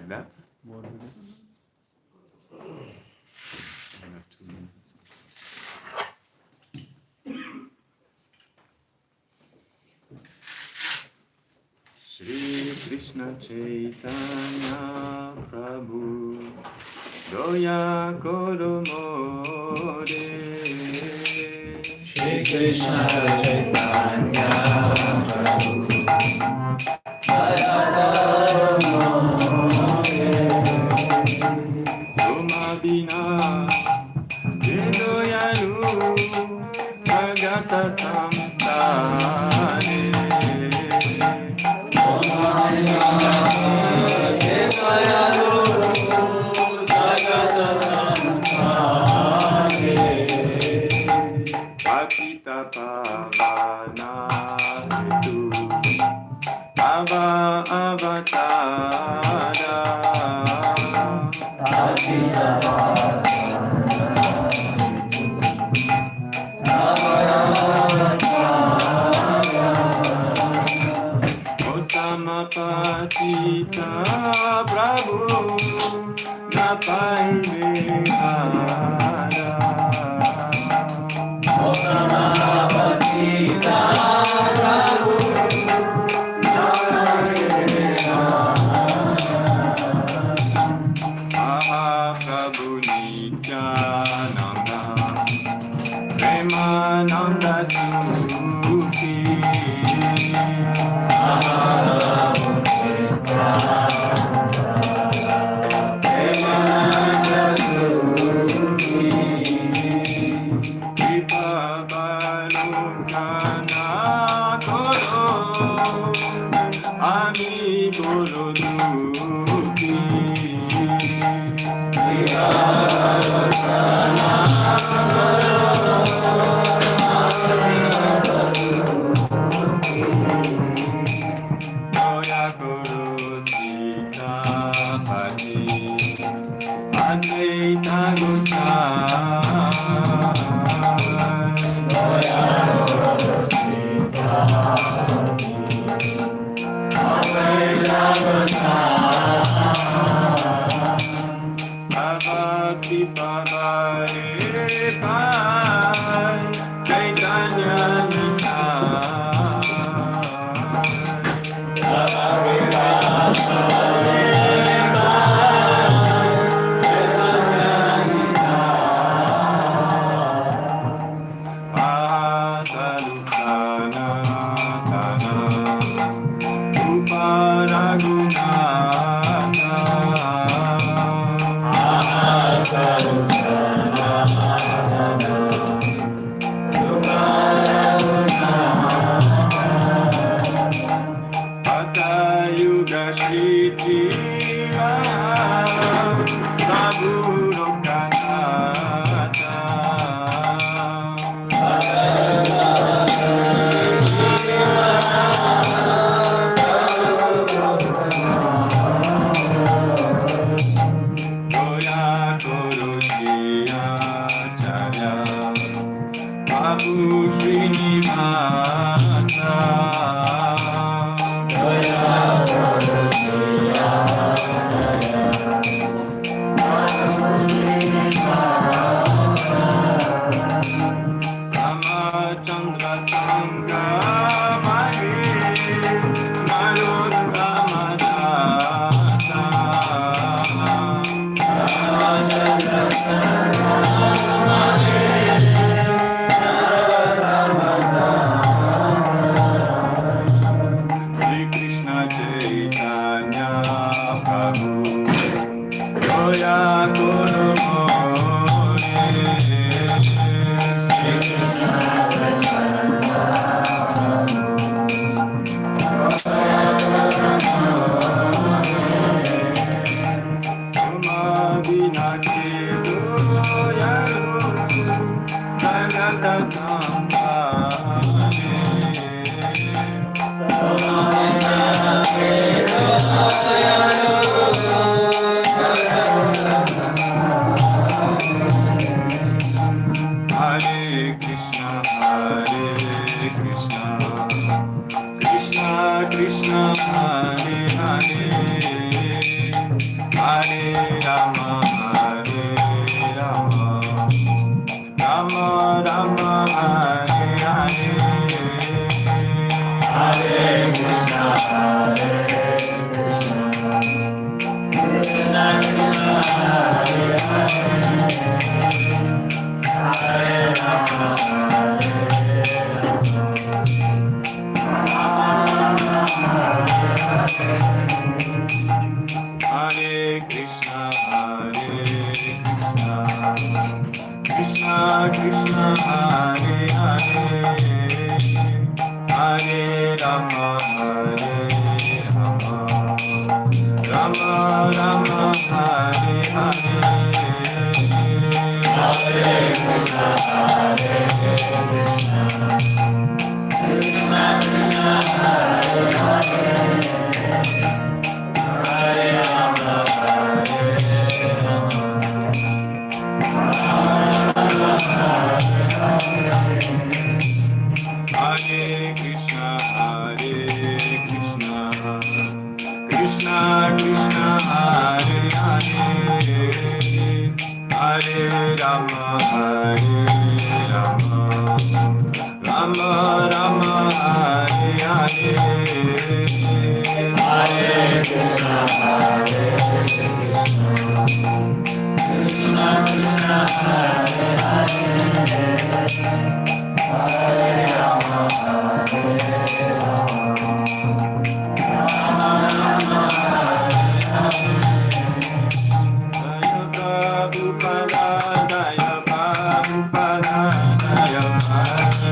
like that. More minutes. I have 2 minutes. Shri Krishna Chaitanya Prabhu Doya Koro More. Shri Krishna Chaitanya Prabhu Doya Koro More. Tuma Bina Vedoyalu Jagata Samsare. Pakita Pavana Hetu Ava Avatara. Pakita Osamapatita Prabhu Napai Vihara. Osamapatita Prabhu Napai Aha Prabhu Nityananda Premananda Suki. Krishna, Krishna Krishna, Hare Hare, Hare Rama, Hare Rama, Rama Rama, Hare Hare, Hare Krishna, Hare Krishna, Krishna Krishna, Hare Hare, Hare Rama, Hare Rama, Hare Krishna, Hare Krishna, Krishna Krishna, Hare Hare, Hare Rama, Hare Rama, Rama Rama, Hare Hare, Hare Krishna, Hare Krishna, Krishna Krishna, Hare Hare, Hare Rama, Hare Rama, Rama Rama, Hare Hare. Prabhupada, Jaya Prabhupada, Jaya Prabhupada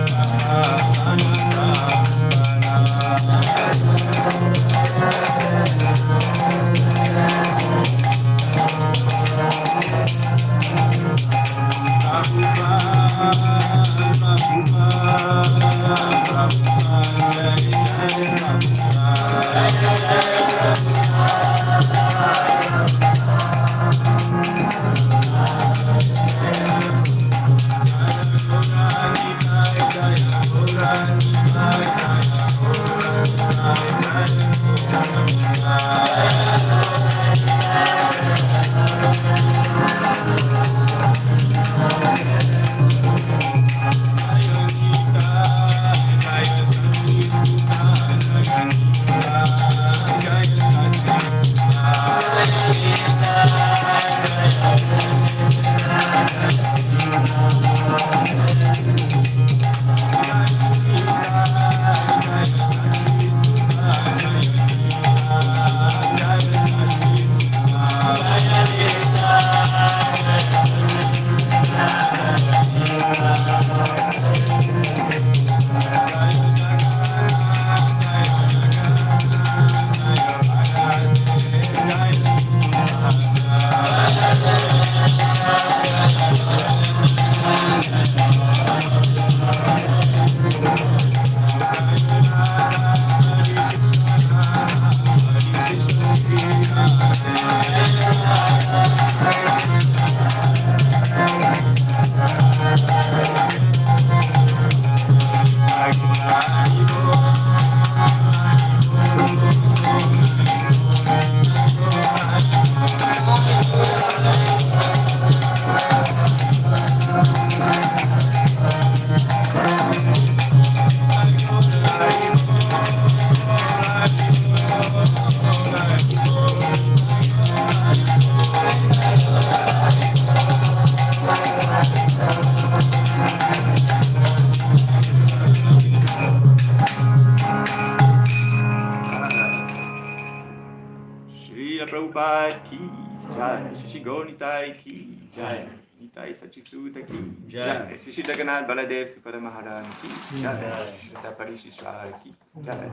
ki jai, Shishi Gaunitai ki jai, Nitai Sachisuta ki jai, Shishi Jagannath Baladev Supada Maharani ki jai, Shraddha Parishishwar ki jai,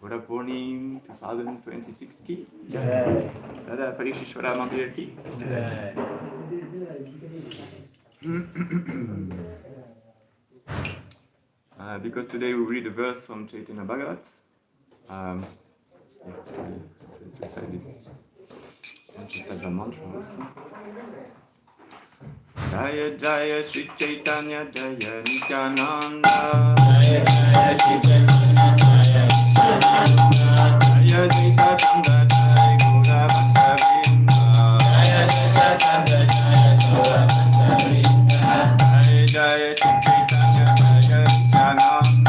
Gaura Purnima 2026 ki jai, Radha Parishishwara Mandir ki jai. Because today we read a verse from Chaitanya Bhagavat, let's recite this. Just like a mantra also. Jaya Jaya Shri Chaitanya Jaya Nityananda, Jaya Jaya Shri Chaitanya Jaya Nityananda, Jaya Jaitatanda Jaya Gaura Bhaktavrinda, Jaya Jaitatanda Jaya Gaura Bhaktavrinda, Jaya Jaya Shri Chaitanya Jaya Nityananda,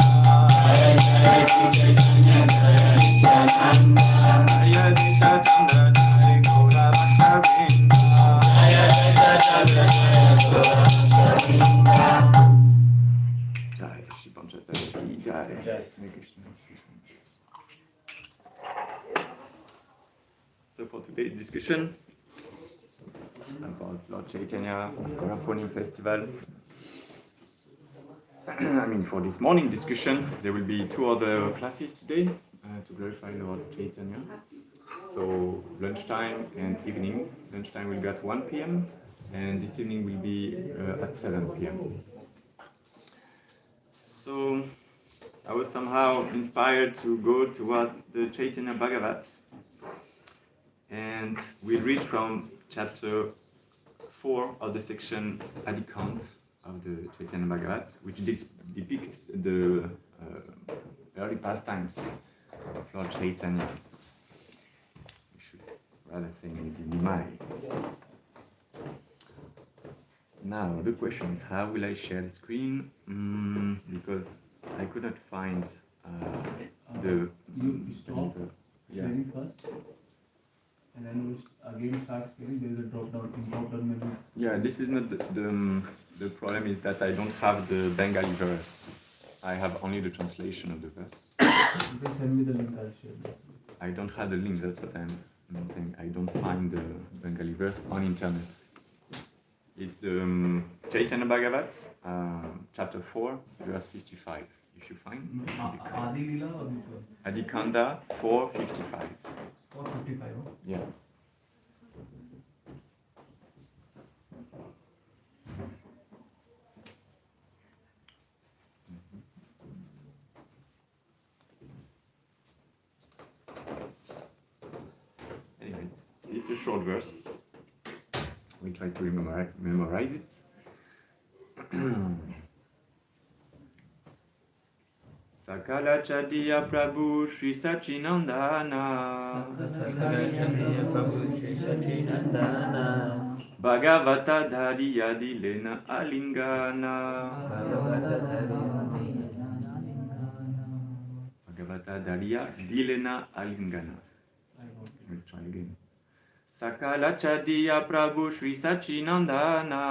Jaya Jaya Shri Chaitanya Jaya Nityananda, Jaya Jaitatanda Jaya Gaura Bhaktavrinda, Jaya Jaitatanda Jaya Gaura Bhaktavrinda. Jai Shri Panchatara ki Jai. Hare Krishna. So for today's discussion, about Lord Chaitanya, Gaura Purnima festival. I mean, for this morning discussion, there will be 2 other classes today to glorify Lord Chaitanya. So lunchtime and evening. Lunchtime will be at 1 p.m. and this evening will be at 7 p.m. So I was somehow inspired to go towards the Chaitanya Bhagavat, and we'll read from chapter 4 of the section ISKCON of the Chaitanya Bhagavat, which depicts the early pastimes of Lord Chaitanya. We should rather say maybe Nimai. Now the question is, how will I share the screen? Because I could not find the... You stop yeah. sharing first, and then you again start sharing. There is a drop down menu. Yeah, this is not the problem is that I don't have the Bengali verse. I have only the translation of the verse. You can send me the link, I'll share this. I don't have the link, that's what I'm saying. I don't find the Bengali verse on internet. It's the Chaitanya Bhagavat, chapter 4, verse 55. If you find Adi Lila or which one? Adikanda 4:55. 455. Yeah. Anyway, it's a short verse. We try to memorize it. Sakala Chadiya Prabhu Sri Sachinandana Bhagavata Dhariya Dilena Alingana Bhagavata Dhariya Dilena Alingana. We'll try again. Sakala Chadiya Prabhu Sri Sachinandana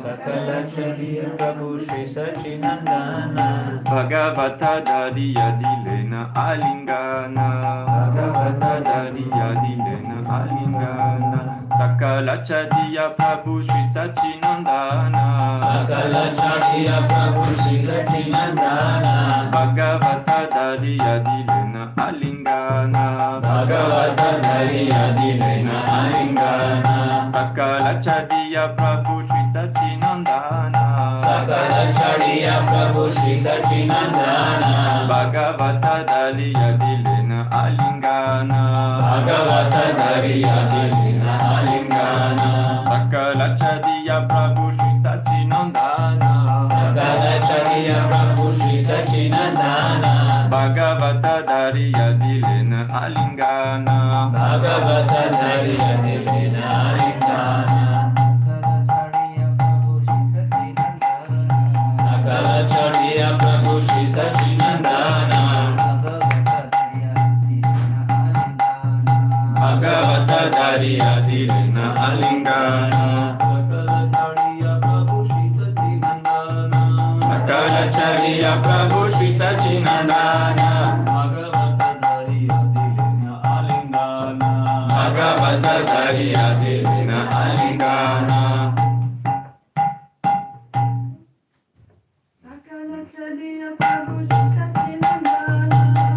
Sakala Chadiya Prabhu Sri Sachinandana Bhagavata Dhariya Dilena Alingana Bhagavata Dhariya Dilena Alingana Sakala Chadiya Prabhu Sri Sachinandana Sakala Chadiya Prabhu Sri Sachinandana Bhagavata Dhariya Dilena Alingana Bhagavata Dhariya Dilena Alingana Sakala Chadiya Prabhu Sri Sachinandana Sakala Chadiya Prabhu Sri Sachinandana Bhagavata Dhariya Dilena Alingana Bhagavata Dhariya Dilena Alingana Sakala Chadiya Prabhu Sri Sachinandana Sakala Chadiya Prabhu Sri Sachinandana Bhagavata Dhariya Dilena Alingana Bhagavata Dhariya Dilena Alingana Sakala Chadiya Prabhu Sri Sachinandana Bhagavata Dhariya Dilena Alingana Sakala Chadiya Prabhu Sri Sachinandana Bhagavata Dhariya Dilena Alingana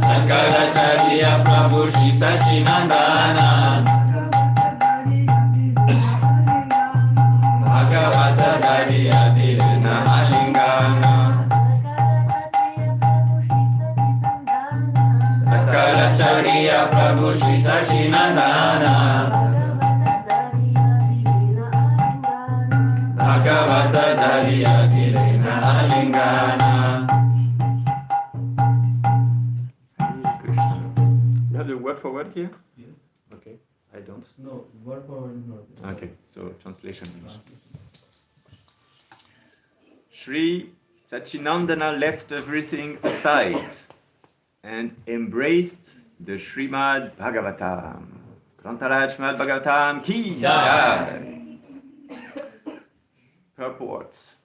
Sakala Chadiya Prabhu Sri Sachinandana Bhagavata Dhariya Dilena Alingana Sakala Chadiya Prabhu Sri Sachinandana Bhagavata Dhariya Dilena Alingana. You have the word for word here? Yes. Okay, I don't. No, word for word is not there. Okay, so translation. Sri Sachinandana left everything aside and embraced the Srimad Bhagavatam. Grantaraj Srimad Bhagavatam ki jai. Purports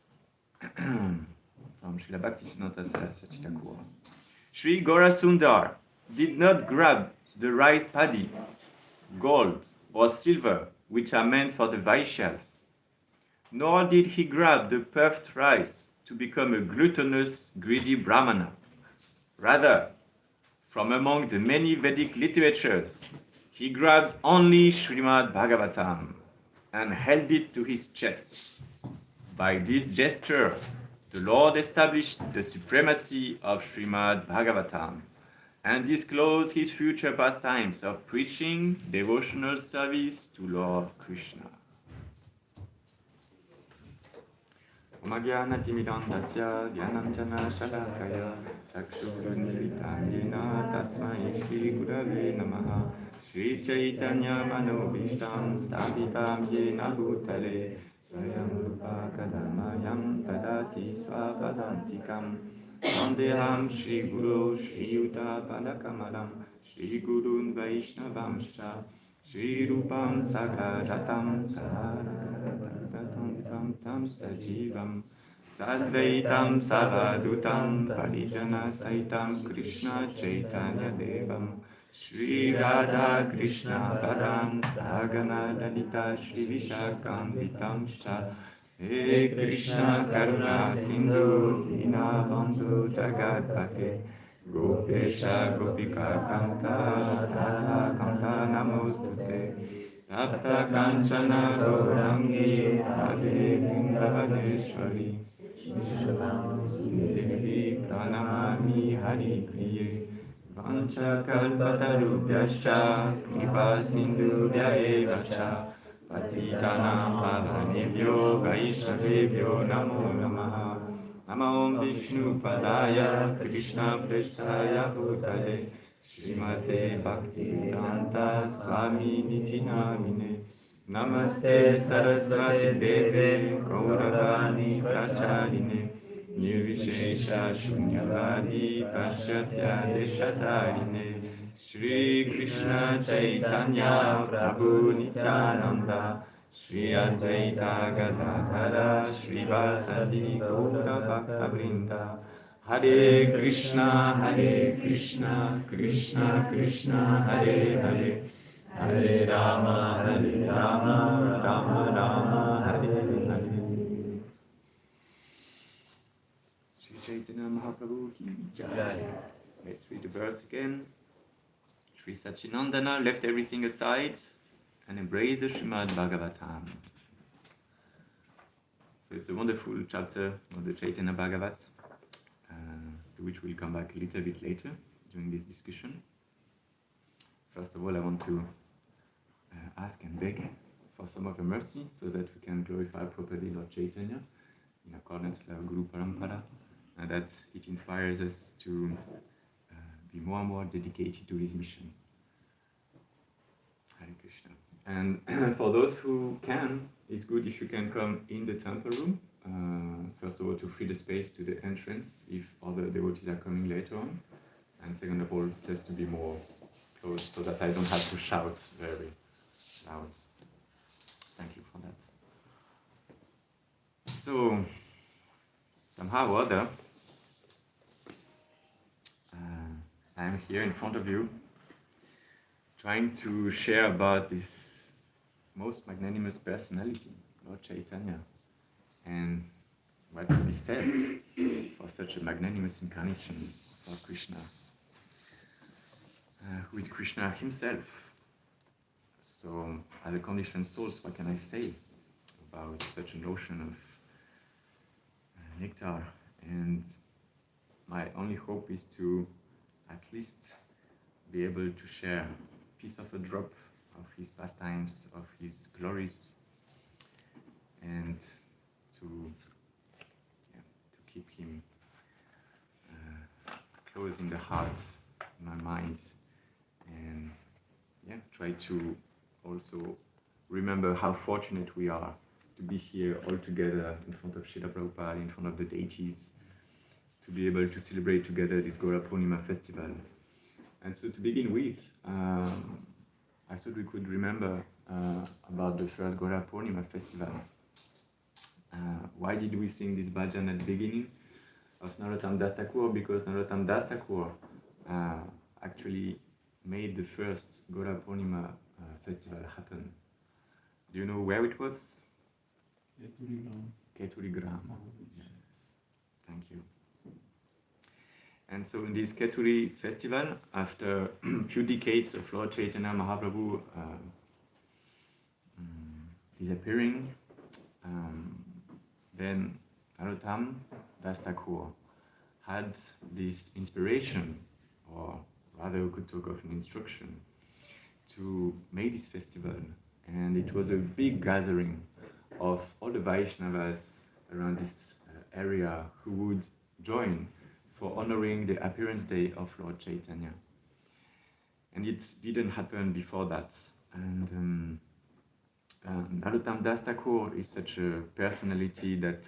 from Srila Bhaktisiddhanta Saraswati Thakur. Sri Gaura did not grab the rice paddy, gold or silver which are meant for the Vaishyas. Nor did he grab the puffed rice to become a gluttonous, greedy Brahmana. Rather, from among the many Vedic literatures, he grabbed only Srimad Bhagavatam and held it to his chest. By this gesture, the Lord established the supremacy of Srimad Bhagavatam and disclosed his future pastimes of preaching devotional service to Lord Krishna. Omagyanatimirandasya Dhyananjana Shalakaya Chakshurunmilitam Yena Tasmai Shri Gurave Namaha Shri Chaitanya Manobishtam Sthapitam Yena Bhutale Swayam Rupa Kadamayam Tadati Swapadantikam Vandeham Shri Guru Shri Yuta Padakamalam Shri Gurun Vaishnavamscha Shri Rupam Sagrajatam Saradatam Tam Sajivam Sadvaitam Savadutam Parijana Saitam Krishna Chaitanya Devam Shri Radha Krishna Padam Sagana Lalita Shri Vishakam Sha He Krishna Karuna Sindhu Dinabandhu Jagatpate Gopesha Gopika Kanta Radha Kanta Namostute Tapta Kanchana Gaurangi Radhe Vrindavaneshwari Devi Pranamami Hari Priye Vancha Kalpatarubhyascha Kripa Sindhubhya Evacha Patitanam Pavanebhyo Vaishnavebhyo Namo Namaha Namo Om Vishnu Padaya Krishna Prestaya Bhutale Srimate Bhaktivedanta Swami Niti Namine Namaste Saraswati Deve Gauravani Pracharine Nirvishesha Shunyavadi Paschatya Deshatarine Shri Krishna Chaitanya Prabhu Nityananda Shri Advaita Gadadhara Shri Vasadi Gaura Bhakta Vrinda Hare Krishna Krishna Krishna Hare Hare Hare Rama Rama Rama Hare Hare. Shri Chaitanya Mahaprabhu ki Jai. Let's read the verse again. Sri Sachinandana left everything aside and embraced the Srimad Bhagavatam. So it's a wonderful chapter of the Chaitanya Bhagavat, to which we'll come back a little bit later during this discussion. First of all, I want to ask and beg for some of your mercy so that we can glorify properly Lord Chaitanya in accordance with our Guru Parampara, and that it inspires us to be more and more dedicated to his mission. Hare Krishna. And for those who can, it's good if you can come in the temple room. First of all, to free the space to the entrance if other devotees are coming later on. And second of all, just to be more close so that I don't have to shout very loud. Thank you for that. So, somehow or other, I am here in front of you trying to share about this most magnanimous personality, Lord Chaitanya, and what could be said for such a magnanimous incarnation of Krishna, who is Krishna himself. So, as a conditioned soul, what can I say about such an ocean of nectar? And my only hope is to at least be able to share a piece of a drop of his pastimes, of his glories, and to keep him close in the heart, in my mind, and try to also remember how fortunate we are to be here all together in front of Srila Prabhupada, in front of the deities, to be able to celebrate together this Gaura Purnima festival. And so to begin with, I thought we could remember about the first Gaura Purnima festival. Why did we sing this bhajan at the beginning of Narottam Das Thakur? Because Narottam Das Thakur actually made the first Gaura Purnima festival happen. Do you know where it was? Keturigram. Keturigram. Yes. Thank you. And so in this Keturi festival, after a few decades of Lord Chaitanya Mahaprabhu disappearing, then Narottam Das Thakur had this inspiration, or rather we could talk of an instruction, to make this festival. And it was a big gathering of all the Vaishnavas around this area who would join for honoring the appearance day of Lord Chaitanya. And it didn't happen before that. And Narottam Das Thakur is such a personality that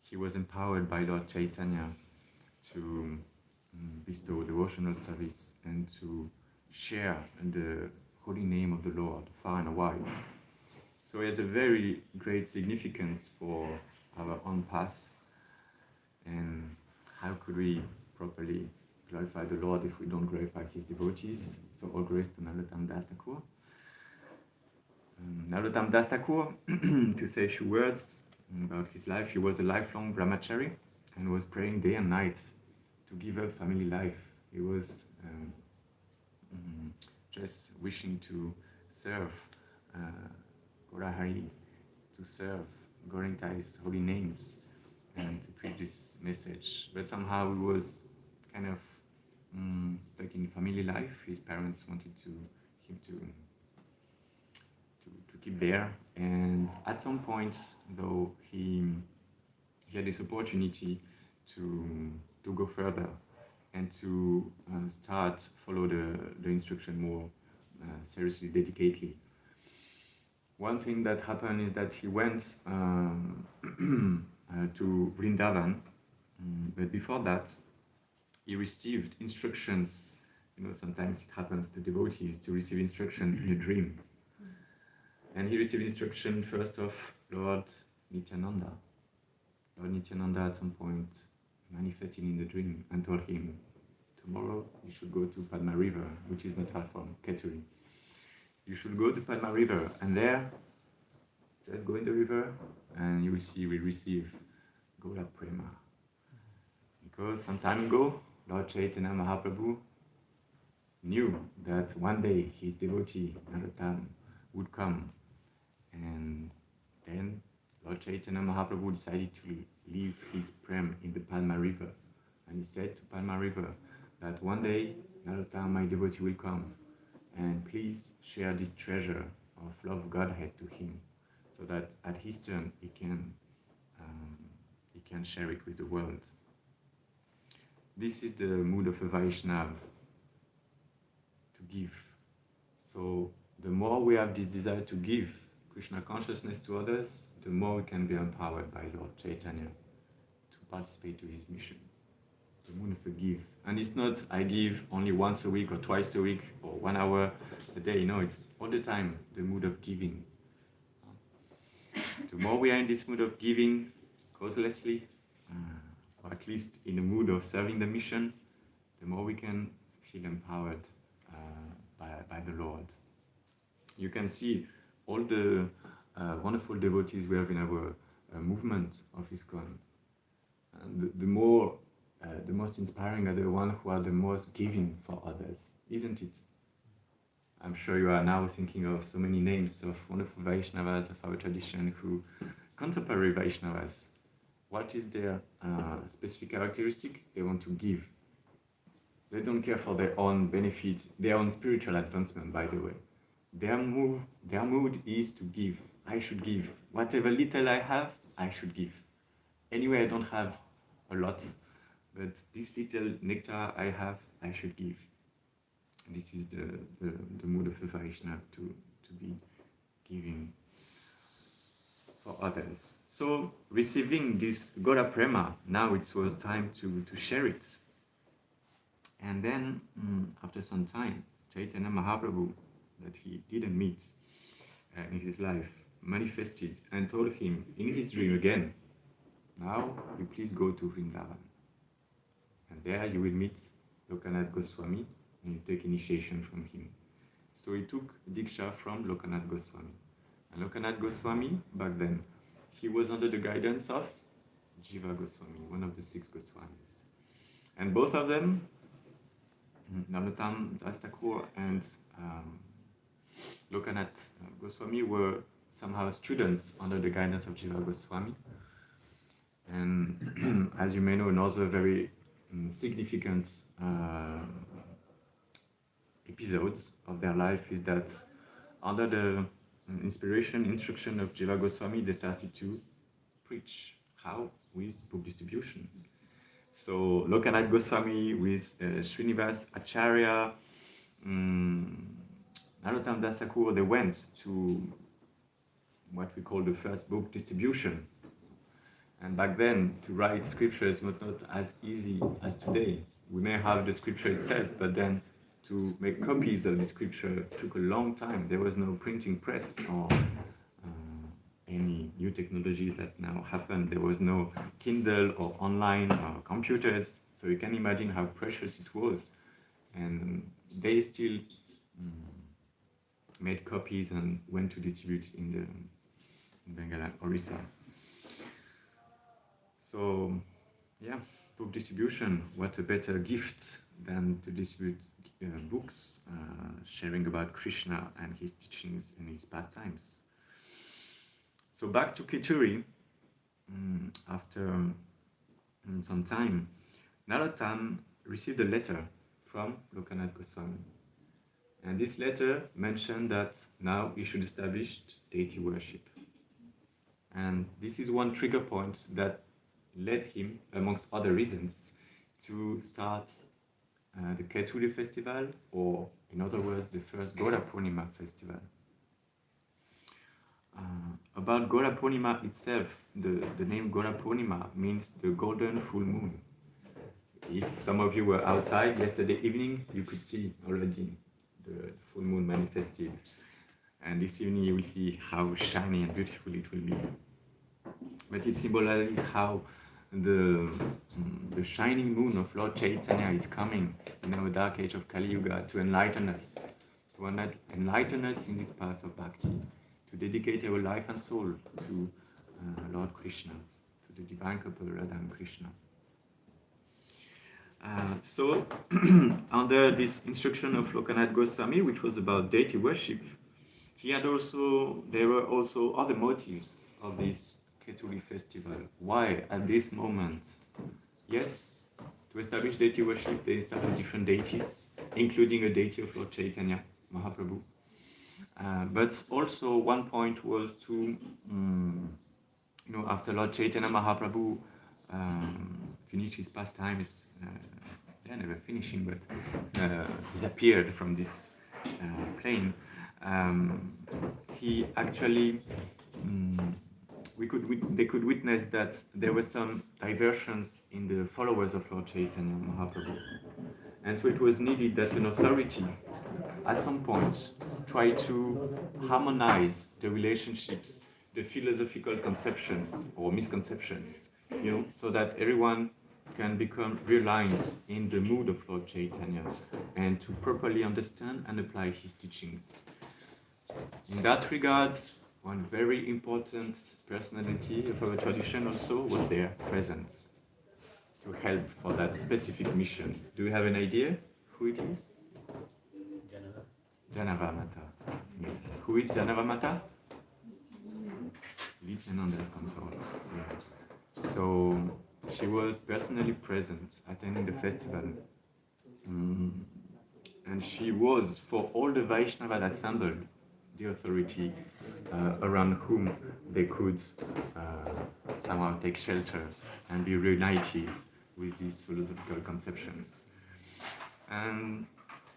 he was empowered by Lord Chaitanya to bestow devotional service and to share in the holy name of the Lord far and wide. So it has a very great significance for our own path. And how could we properly glorify the Lord if we don't glorify his devotees? So all grace to Narottam Das Thakur. Narottam Das Thakur, to say a few words about his life, he was a lifelong brahmachari and was praying day and night to give up family life. He was just wishing to serve Gaura Hari, to serve Gaurantai's holy names and to preach this message. But somehow he was kind of stuck in family life. His parents wanted him to keep there, and at some point, though, he had this opportunity to go further and to follow the instruction more seriously, dedicatedly. One thing that happened is that he went to Vrindavan, but before that, he received instructions. You know, sometimes it happens to devotees to receive instruction in a dream. And he received instruction first of Lord Nityananda. Lord Nityananda at some point manifested in the dream and told him, tomorrow you should go to Padma River, which is not far from Keturi. You should go to Padma River, and there, just go in the river, and you will receive Gaura Prema. Because some time ago, Lord Chaitanya Mahaprabhu knew that one day his devotee, Narottam, would come. And then Lord Chaitanya Mahaprabhu decided to leave his prem in the Padma River. And he said to Padma River that one day Narottam, my devotee, will come, and please share this treasure of love Godhead to him, so that at his turn he can share it with the world. This is the mood of a Vaishnava, to give. So the more we have this desire to give Krishna consciousness to others, the more we can be empowered by Lord Chaitanya to participate to his mission. The mood of a give. And it's not I give only once a week or twice a week or 1 hour a day. No, it's all the time the mood of giving. The more we are in this mood of giving causelessly, or at least in the mood of serving the mission, the more we can feel empowered by the Lord. You can see all the wonderful devotees we have in our movement of ISKCON. And the most inspiring are the ones who are the most giving for others, isn't it? I'm sure you are now thinking of so many names of wonderful Vaishnavas of our tradition who, contemporary Vaishnavas, what is their specific characteristic? They want to give. They don't care for their own benefit, their own spiritual advancement, by the way. Their mood is to give. I should give. Whatever little I have, I should give. Anyway, I don't have a lot, but this little nectar I have, I should give. This is the mood of a Vaishnava, to be giving for others. So, receiving this Gaura Prema, now it was time to share it. And then, after some time, Chaitanya Mahaprabhu, that he didn't meet in his life, manifested and told him in his dream again, now you please go to Vrindavan. And there you will meet Lokanath Goswami and you take initiation from him. So he took Diksha from Lokanath Goswami. And Lokanath Goswami, back then, he was under the guidance of Jiva Goswami, one of the 6 Goswamis. And both of them, Narottam Das Thakur and Lokanath Goswami, were somehow students under the guidance of Jiva Goswami. And as you may know, another very significant episodes of their life is that under the instruction of Jiva Goswami, they started to preach. How? With book distribution. So Lokanath Goswami with Srinivas Acharya, Narottam Das Thakur, they went to what we call the first book distribution. And back then, to write scriptures was not as easy as today. We may have the scripture itself, but then to make copies of the scripture took a long time. There was no printing press or any new technologies that now happen. There was no Kindle or online or computers. So you can imagine how precious it was. And they still made copies and went to distribute in Bengal and Orissa. So, yeah, book distribution, what a better gift than to distribute books, sharing about Krishna and his teachings and his pastimes. So back to Keturi, after some time, Narottam received a letter from Lokanath Goswami. And this letter mentioned that now he should establish deity worship. And this is one trigger point that led him, amongst other reasons, to start the Keturi festival, or in other words, the first Gaura Purnima festival. About Gaura Purnima itself, the name Gaura Purnima means the golden full moon. If some of you were outside yesterday evening, you could see already the full moon manifested. And this evening you will see how shiny and beautiful it will be. But it symbolizes how the shining moon of Lord Chaitanya is coming in our dark age of Kali Yuga to enlighten us in this path of bhakti, to dedicate our life and soul to Lord Krishna, to the divine couple Radha and Krishna. So, under this instruction of Lokanath Goswami, which was about deity worship, there were also other motives of this Keturi festival. Why at this moment? Yes, to establish deity worship, they installed different deities, including a deity of Lord Chaitanya Mahaprabhu. But also one point was to, after Lord Chaitanya Mahaprabhu finished his pastimes, they're never finishing, but disappeared from this plane. He actually, they could witness that there were some diversions in the followers of Lord Chaitanya Mahaprabhu. And so it was needed that an authority, at some point, try to harmonize the relationships, the philosophical conceptions or misconceptions, so that everyone can become realigned in the mood of Lord Chaitanya and to properly understand and apply his teachings. In that regard, one very important personality of our tradition also was there present to help for that specific mission. Do you have an idea who it is? Janavamata. Yeah. Who is Janavamata? Nityananda's consort. Yeah. So she was personally present attending the festival. And she was, for all the Vaishnavas assembled, the authority around whom they could somehow take shelter and be reunited with these philosophical conceptions. And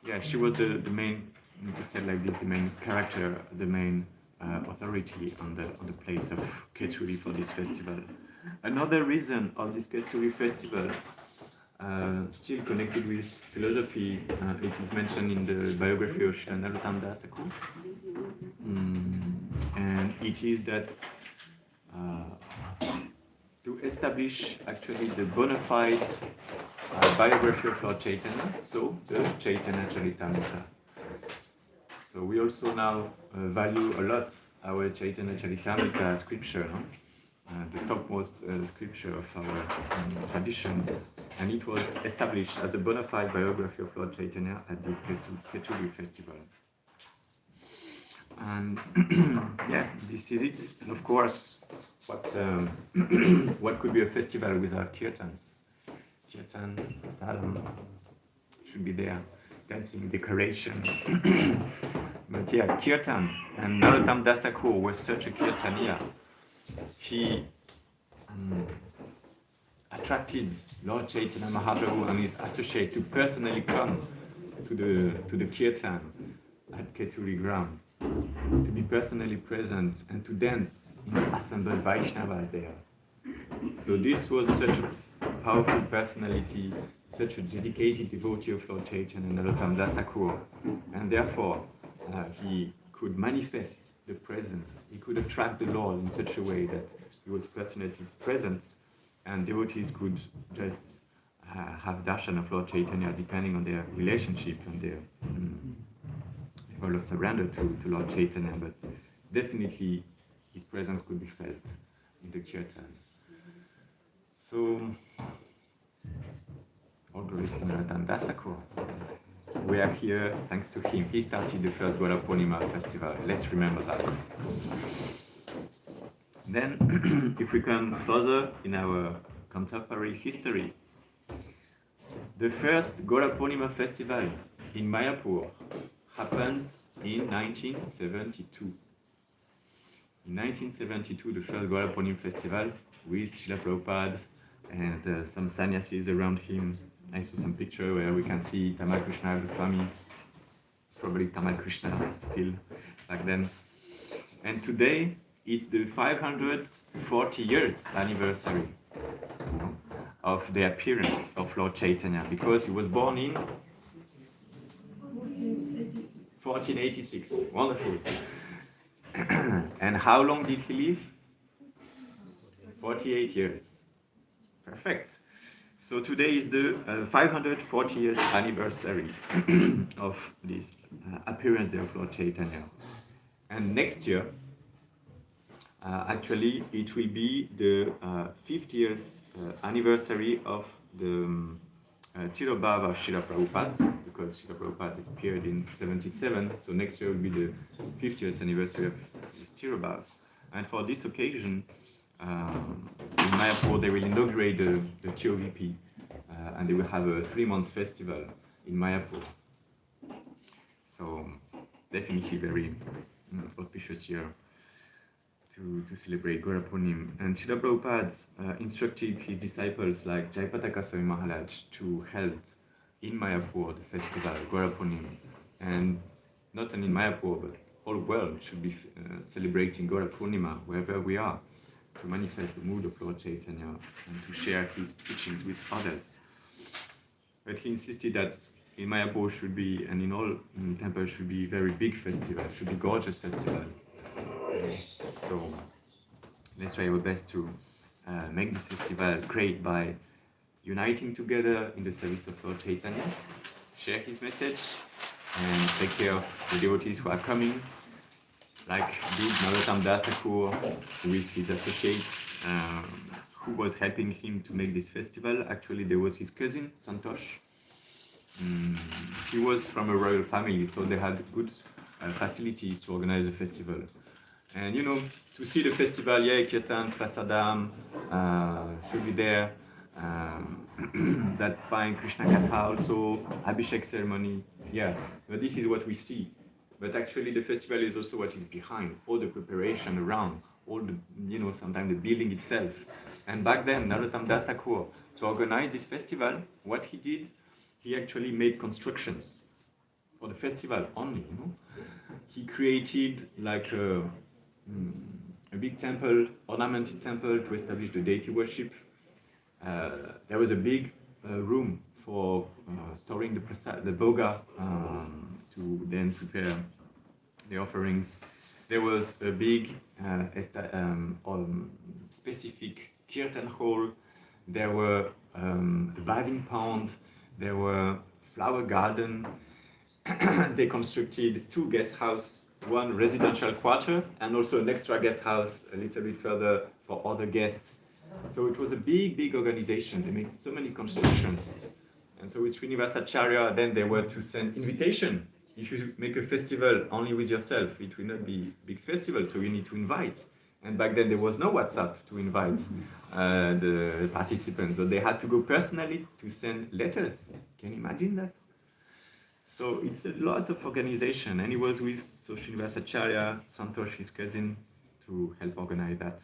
yeah, she was the main, to say like this, the main character, the main authority on the place of Keturi for this festival. Another reason of this Keturi festival, still connected with philosophy, it is mentioned in the biography of Narottam Das Thakur. And it is that to establish actually the bona fide biography of Lord Chaitanya, so the Chaitanya Charitamrita. So we also now value a lot our Chaitanya Charitamrita scripture, no? The topmost scripture of our tradition, and it was established as the bona fide biography of Lord Chaitanya at this Keturi festival. And yeah, this is it. And of course, what could be a festival without kirtans? Kirtan, sadhana should be there, dancing, decorations. But yeah, kirtan, and Narottam Das Thakur was such a kirtaniya. He attracted Lord Chaitanya Mahaprabhu and his associate to personally come to the kirtan at Keturi ground, to be personally present and to dance in the assembled Vaishnavas there. So this was such a powerful personality, such a dedicated devotee of Lord Chaitanya, Narottam Das Thakur, and therefore he could manifest the presence. He could attract the Lord in such a way that he was personally present, and devotees could just have darshan of Lord Chaitanya depending on their relationship and their level of surrender to Lord Chaitanya. But definitely his presence could be felt in the kirtan. So, all glories to Narottam Das Thakur. We are here thanks to him. He started the first Gaura Purnima festival. Let's remember that. Then, if we come further in our contemporary history, the first Gaura Purnima festival in Mayapur happens in 1972. In 1972, the first Gaura Purnima festival with Srila Prabhupada and some sannyasis around him. I saw some picture where we can see Tamal Krishna Goswami, probably Tamal Krishna still back then. And today it's the 540 years anniversary of the appearance of Lord Chaitanya, because he was born in 1486. Wonderful. And how long did he live? 48 years. Perfect. So today is the 540 years anniversary of this appearance of Lord Chaitanya. And next year, actually, it will be the 50 years anniversary of the Tirobhav of Srila Prabhupada, because Srila Prabhupada disappeared in 77, so next year will be the 50th anniversary of his Tirobhav. And for this occasion, in Mayapur, they will inaugurate the TOVP, and they will have a 3-month festival in Mayapur. So, definitely very auspicious year to celebrate Gaura Purnima. And Srila Prabhupada instructed his disciples like Jayapataka Swami Maharaj to hold in Mayapur the festival Gaura Purnima. And not only in Mayapur, but whole world should be celebrating Gaura Purnima wherever we are, to manifest the mood of Lord Chaitanya and to share his teachings with others. But he insisted that in Mayapur should be, and in all temples should be very big festival, should be gorgeous festival. So let's try our best to make this festival great by uniting together in the service of Lord Chaitanya, share his message, and take care of the devotees who are coming, like did Narottam Das Thakur with his associates who was helping him to make this festival. Actually, there was his cousin, Santosh. He was from a royal family, so they had good facilities to organize the festival. And you know, to see the festival, yeah, Kirtan, Prasadam should be there. That's fine. Krishna Katha also, Abhishek ceremony, yeah. But this is what we see. But actually, the festival is also what is behind, all the preparation around, all the, you know, sometimes the building itself. And back then, Narottam Das Thakur, to organize this festival, what he did, he actually made constructions for the festival only, you know. He created like a big temple, ornamented temple to establish the deity worship. There was a big room for storing the boga, to then prepare the offerings. There was a big specific kirtan hall. There were a bathing pond. There were flower garden, they constructed 2 guest houses, 1 residential quarter, and also an extra guest house a little bit further for other guests. So it was a big organization. They made so many constructions. And so with Srinivasacharya, then they were to send invitation. If you make a festival only with yourself, it will not be a big festival, so you need to invite. And back then there was no WhatsApp to invite the participants, so they had to go personally to send letters. Can you imagine that? So it's a lot of organization, and he was with Srinivasacharya, Santosh, his cousin, to help organize that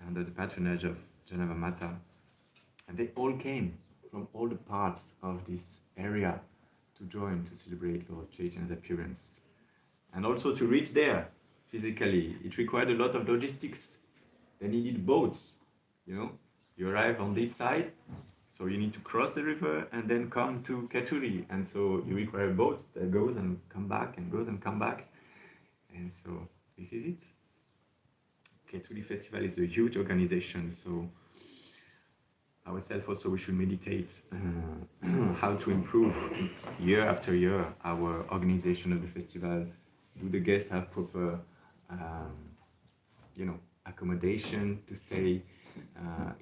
under the patronage of Janava Mata. And they all came from all the parts of this area to join to celebrate Lord Chaitanya's appearance. And also to reach there physically, it required a lot of logistics. They needed boats, You arrive on this side, so you need to cross the river and then come to Keturi. And so you require boats that goes and come back and goes and come back. And so this is it. Keturi Festival is a huge organization, so ourselves also we should meditate how to improve year after year our organization of the festival. Do the guests have proper accommodation to stay?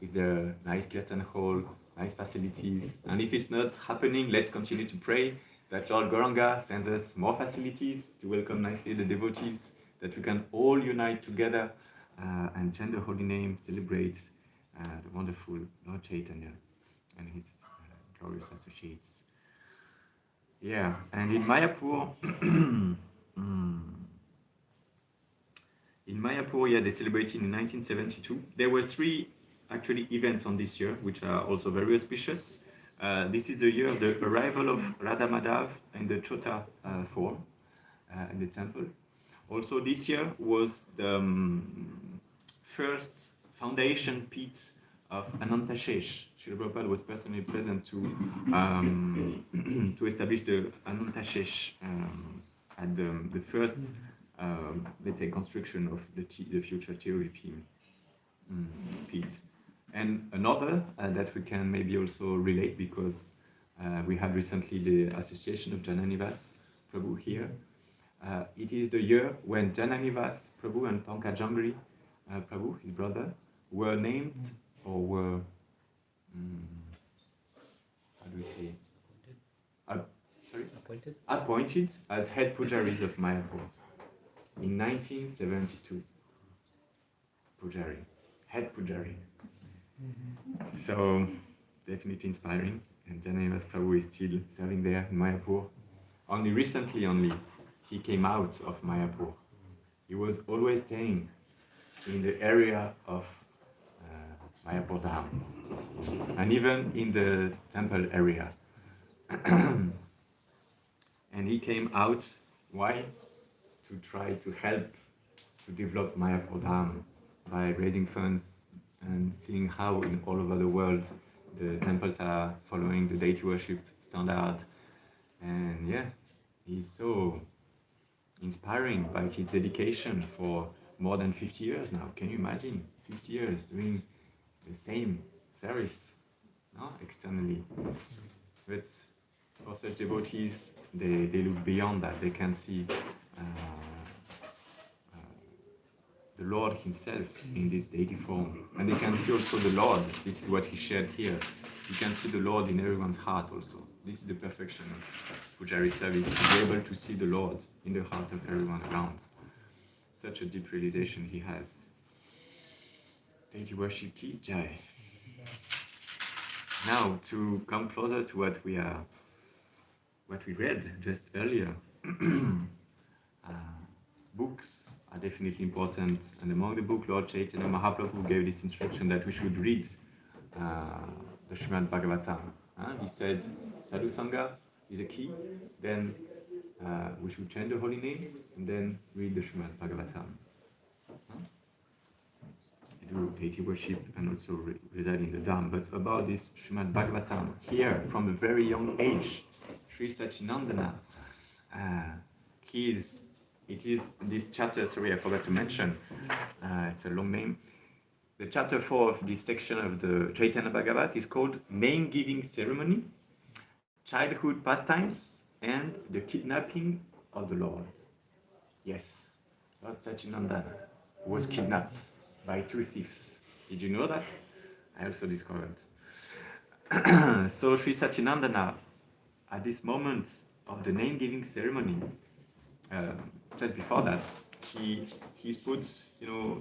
Is there a nice kirtan hall, nice facilities? And if it's not happening, let's continue to pray that Lord Gauranga sends us more facilities to welcome nicely the devotees, that we can all unite together and chant the holy name, celebrate the wonderful Lord Chaitanya and his glorious associates. Yeah, and in Mayapur, they celebrated in 1972. There were 3 actually events on this year, which are also very auspicious. This is the year of the arrival of Radha Madhav in the Chota form in the temple. Also this year was the first foundation peat of Anantashesh. Srila Prabhupada was personally present to establish the Anantashesh at the first let's say construction of the future theory peat. And another that we can maybe also relate, because we had recently the association of Jananivas Prabhu here. It is the year when Jananivas Prabhu and Pankajambari Prabhu, his brother, were named or were how do we say? Appointed as head pujaris of Mayapur in 1972. Head pujari. So definitely inspiring. And Jananivas Prabhu is still serving there in Mayapur. Only recently, he came out of Mayapur. He was always staying in the area of Mayapur Dham, and even in the temple area. And he came out, why? To try to help to develop Mayapur Dham by raising funds and seeing how in all over the world the temples are following the deity worship standard. And yeah, he's so inspiring by his dedication for more than 50 years now. Can you imagine? 50 years doing the same service, externally. But for such devotees, they look beyond that. They can see the Lord himself in this deity form. And they can see also the Lord. This is what he shared here. You can see the Lord in everyone's heart also. This is the perfection of Pujari service, to be able to see the Lord in the heart of everyone around. Such a deep realization he has. Deity worship ki jai. Now, to come closer to what we read just earlier. Books are definitely important, and among the book, Lord Chaitanya Mahaprabhu gave this instruction that we should read the Srimad Bhagavatam. He said, Sadhu Sangha is a key, then we should chant the holy names, and then read the Srimad Bhagavatam. Do deity worship and also reside in the Dham. But about this Srimad Bhagavatam, here, from a very young age, Sri Sachinandana, it is this chapter, sorry, I forgot to mention, it's a long name. The chapter 4 of this section of the Chaitanya Bhagavat is called Name Giving Ceremony, Childhood Pastimes, and the kidnapping of the Lord. Yes, Lord Sachinanda was kidnapped by 2 thieves. Did you know that? I also discovered. So Sri Sachinandana, at this moment of the name-giving ceremony, just before that, he's put,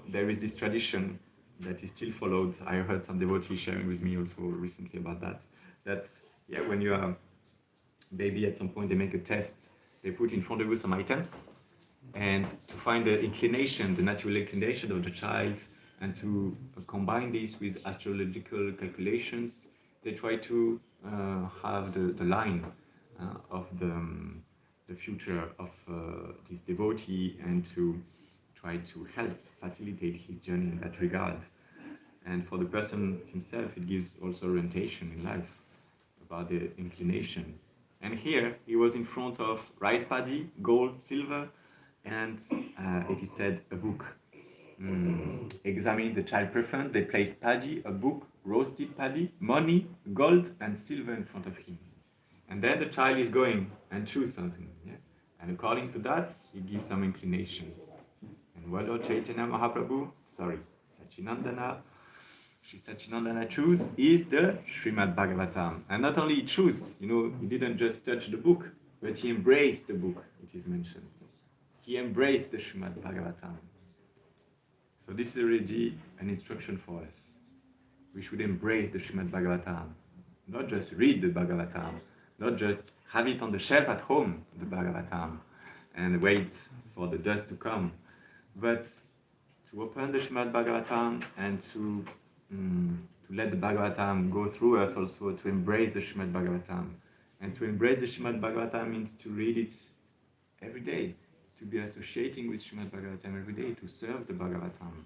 there is this tradition that is still followed. I heard some devotees sharing with me also recently about that. That's, when you are a baby, at some point they make a test. They put in front of you some items, and to find the inclination, the natural inclination of the child, and to combine this with astrological calculations, they try to have the line of the future of this devotee, and to try to help facilitate his journey in that regard. And for the person himself, it gives also orientation in life about the inclination. And here he was in front of rice paddy, gold, silver, and it is said a book. Examining the child preference, they place paddy, a book, roasted paddy, money, gold, and silver in front of him. And then the child is going and choose something. Yeah? And according to that, he gives some inclination. And what Lord Chaitanya Mahaprabhu, Sachinandana, Sri Sachinandana choose is the Srimad Bhagavatam. And not only he choose, he didn't just touch the book, but he embraced the book, it is mentioned. He embraced the Srimad Bhagavatam. So this is already an instruction for us. We should embrace the Srimad Bhagavatam. Not just read the Bhagavatam, not just have it on the shelf at home, the Bhagavatam, and wait for the dust to come, but to open the Srimad Bhagavatam and to let the Bhagavatam go through us also, to embrace the Srimad Bhagavatam. And to embrace the Srimad Bhagavatam means to read it every day, to be associating with Srimad Bhagavatam every day, to serve the Bhagavatam.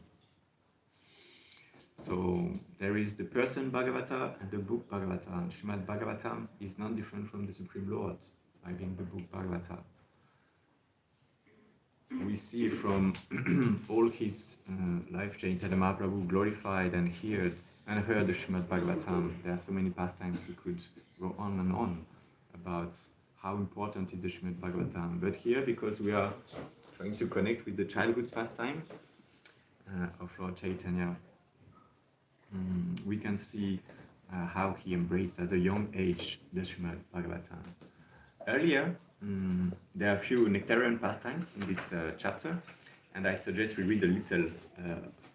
So there is the person Bhagavata and the book Bhagavata. And Srimad Bhagavatam is not different from the Supreme Lord, I being the book Bhagavata. We see from all his life, Chaitanya Mahaprabhu glorified and heard the Srimad Bhagavatam. There are so many pastimes we could go on and on about how important is the Srimad Bhagavatam. But here, because we are trying to connect with the childhood pastime of Lord Chaitanya, we can see how he embraced as a young age the Srimad Bhagavatam. Earlier, there are a few nectarian pastimes in this chapter, and I suggest we read a little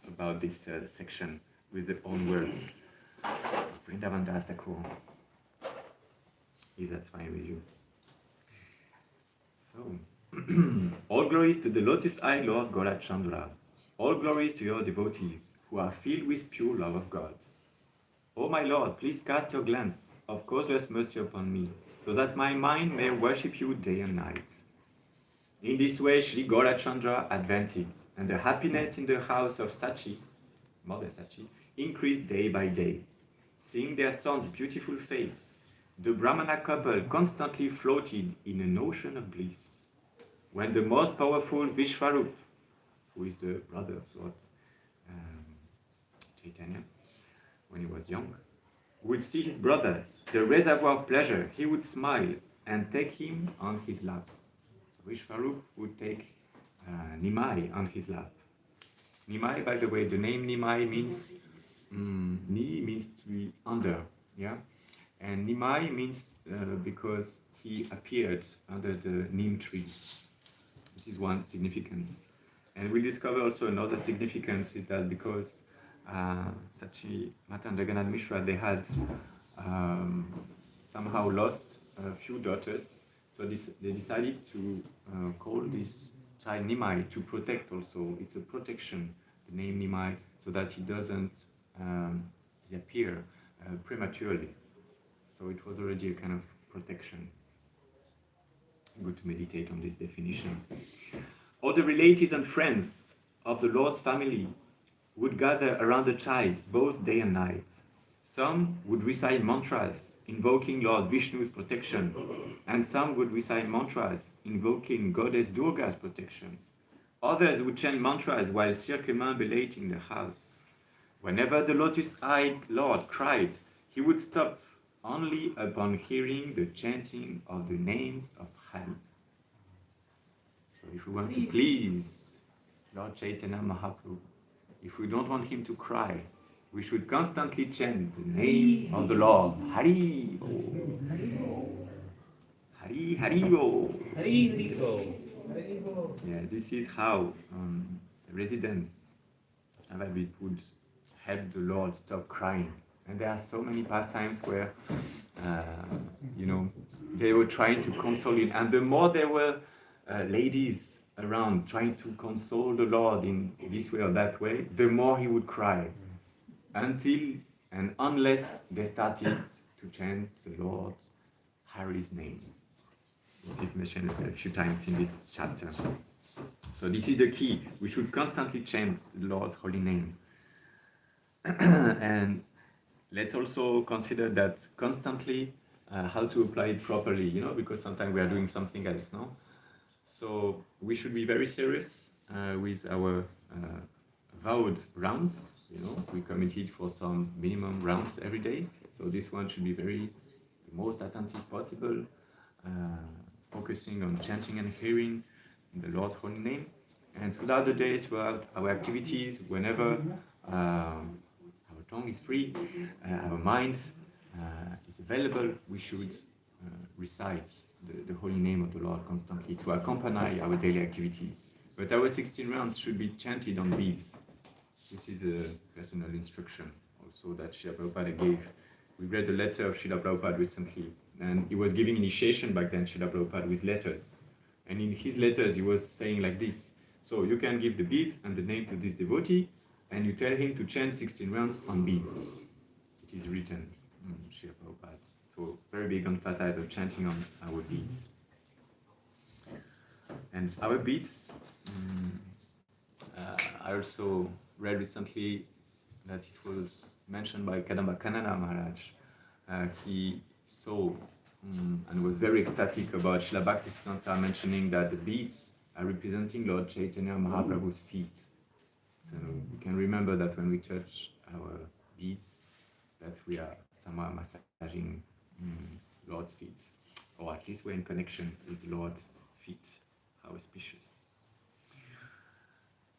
about this section with their own words. Vrindavan Das Thakur, if that's fine with you. So, all glories to the lotus-eyed Lord Gaura Chandra. All glories to your devotees who are filled with pure love of God. O my Lord, please cast your glance of causeless mercy upon me, so that my mind may worship you day and night. In this way, Sri Gaura Chandra advanced, and the happiness in the house of Sachi, Mother Sachi, increased day by day. Seeing their son's beautiful face, the Brahmana couple constantly floated in an ocean of bliss. When the most powerful Vishwarup, who is the brother of Lord Chaitanya, when he was young, would see his brother, the reservoir of pleasure, he would smile and take him on his lap. So Vishwarup would take Nimai on his lap. Nimai, by the way, the name Nimai means, Ni means to be under, yeah? And Nimai means because he appeared under the neem tree. This is one significance. And we discover also another significance is that because Sachi Mata and Jagannath Mishra, they had somehow lost a few daughters, so they decided to call this child Nimai to protect also. It's a protection, the name Nimai, so that he doesn't disappear prematurely. So it was already a kind of protection. Good to meditate on this definition. All the relatives and friends of the Lord's family would gather around the child both day and night. Some would recite mantras invoking Lord Vishnu's protection, and some would recite mantras invoking Goddess Durga's protection. Others would chant mantras while circumambulating the house. Whenever the lotus-eyed Lord cried, he would stop only upon hearing the chanting of the names of Hari. So if we want to please Lord Chaitanya Mahaprabhu, if we don't want him to cry, we should constantly chant the name of the Lord. Hari Bo. Hari Hari Bo. Hari Hari Bo. Yeah, this is how residents of Navadvip would help the Lord stop crying. And there are so many pastimes where, they were trying to console him. And the more there were ladies around trying to console the Lord in this way or that way, the more he would cry. Until and unless they started to chant the Lord Hari's name. It is mentioned a few times in this chapter. So this is the key. We should constantly chant the Lord's holy name. And let's also consider that constantly how to apply it properly, because sometimes we are doing something else, no? So we should be very serious with our vowed rounds. We committed for some minimum rounds every day. So this one should be the most attentive possible, focusing on chanting and hearing the Lord's holy name. And throughout the day, throughout our activities, whenever our tongue is free, our mind is available, we should recite the holy name of the Lord constantly to accompany our daily activities. But our 16 rounds should be chanted on beads. This is a personal instruction also that Srila Prabhupada gave. We read a letter of Srila Prabhupada recently, and he was giving initiation back then, Srila Prabhupada, with letters. And in his letters, he was saying like this: so you can give the beads and the name to this devotee, and you tell him to chant 16 rounds on beads. It is written, Srila Prabhupada. So very big emphasis of chanting on our beads. And our beads, I also read recently that it was mentioned by Kadamba Kanana Maharaj. He saw and was very ecstatic about Srila Bhaktisiddhanta mentioning that the beads are representing Lord Chaitanya Mahaprabhu's feet. So we can remember that when we touch our beads, that we are somehow massaging Lord's feet, or at least we're in connection with Lord's feet. How auspicious.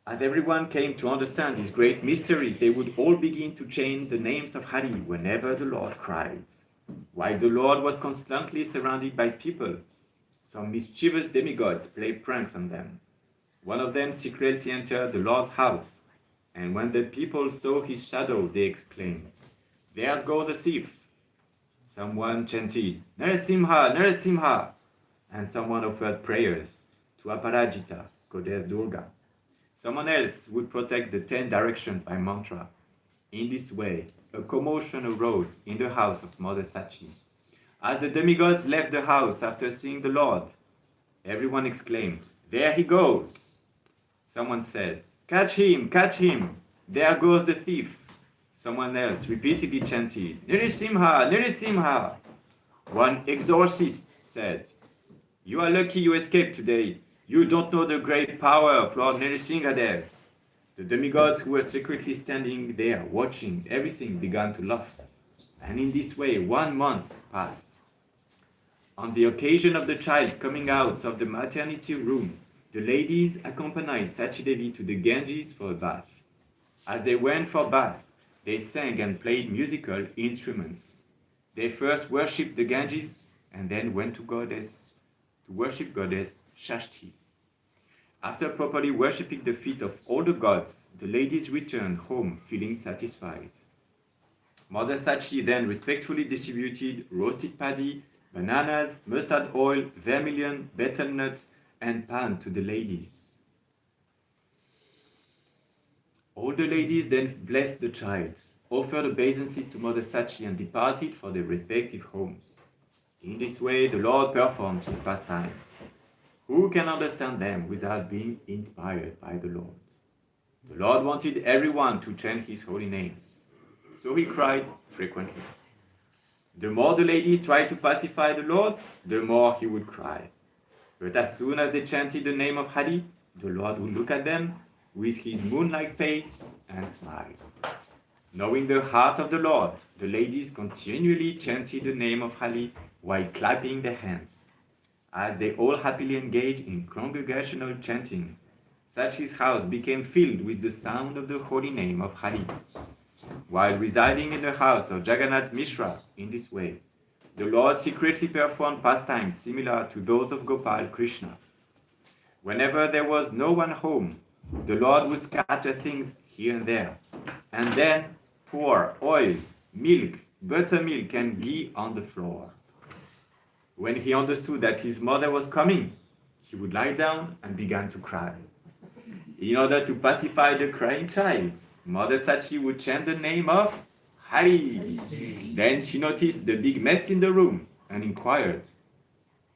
As everyone came to understand this great mystery, they would all begin to chant the names of Hari whenever the Lord cried. While the Lord was constantly surrounded by people, some mischievous demigods played pranks on them. One of them secretly entered the Lord's house, and when the people saw his shadow, they exclaimed, "There goes the thief!" Someone chanted, "Narasimha, Narasimha!" and someone offered prayers to Aparajita, goddess Durga. Someone else would protect the 10 directions by mantra. In this way, a commotion arose in the house of Mother Sachi. As the demigods left the house after seeing the Lord, everyone exclaimed, "There he goes!" Someone said, "Catch him, catch him! There goes the thief!" Someone else repeatedly chanted, "Narasimha, Narasimha!" One exorcist said, "You are lucky you escaped today. You don't know the great power of Lord Narasimhadev." The demigods who were secretly standing there watching everything began to laugh. And in this way, 1 month passed. On the occasion of the child's coming out of the maternity room, the ladies accompanied Sachi Devi to the Ganges for a bath. As they went for bath, they sang and played musical instruments. They first worshipped the Ganges and then went to worship goddess Shashti. After properly worshipping the feet of all the gods, the ladies returned home feeling satisfied. Mother Sachi then respectfully distributed roasted paddy, bananas, mustard oil, vermilion, betel nuts, and pan to the ladies. All the ladies then blessed the child, offered obeisances to Mother Sachi, and departed for their respective homes. In this way, the Lord performed his pastimes. Who can understand them without being inspired by the Lord? The Lord wanted everyone to chant his holy names, so he cried frequently. The more the ladies tried to pacify the Lord, the more he would cry. But as soon as they chanted the name of Hari, the Lord would look at them with his moon-like face and smile. Knowing the heart of the Lord, the ladies continually chanted the name of Hari while clapping their hands. As they all happily engaged in congregational chanting, Sachi's house became filled with the sound of the holy name of Hari. While residing in the house of Jagannath Mishra in this way, the Lord secretly performed pastimes similar to those of Gopal Krishna. Whenever there was no one home, the Lord would scatter things here and there, and then pour oil, milk, buttermilk, and ghee on the floor. When he understood that his mother was coming, he would lie down and began to cry. In order to pacify the crying child, Mother Sachi would chant the name of Hari. Then she noticed the big mess in the room and inquired,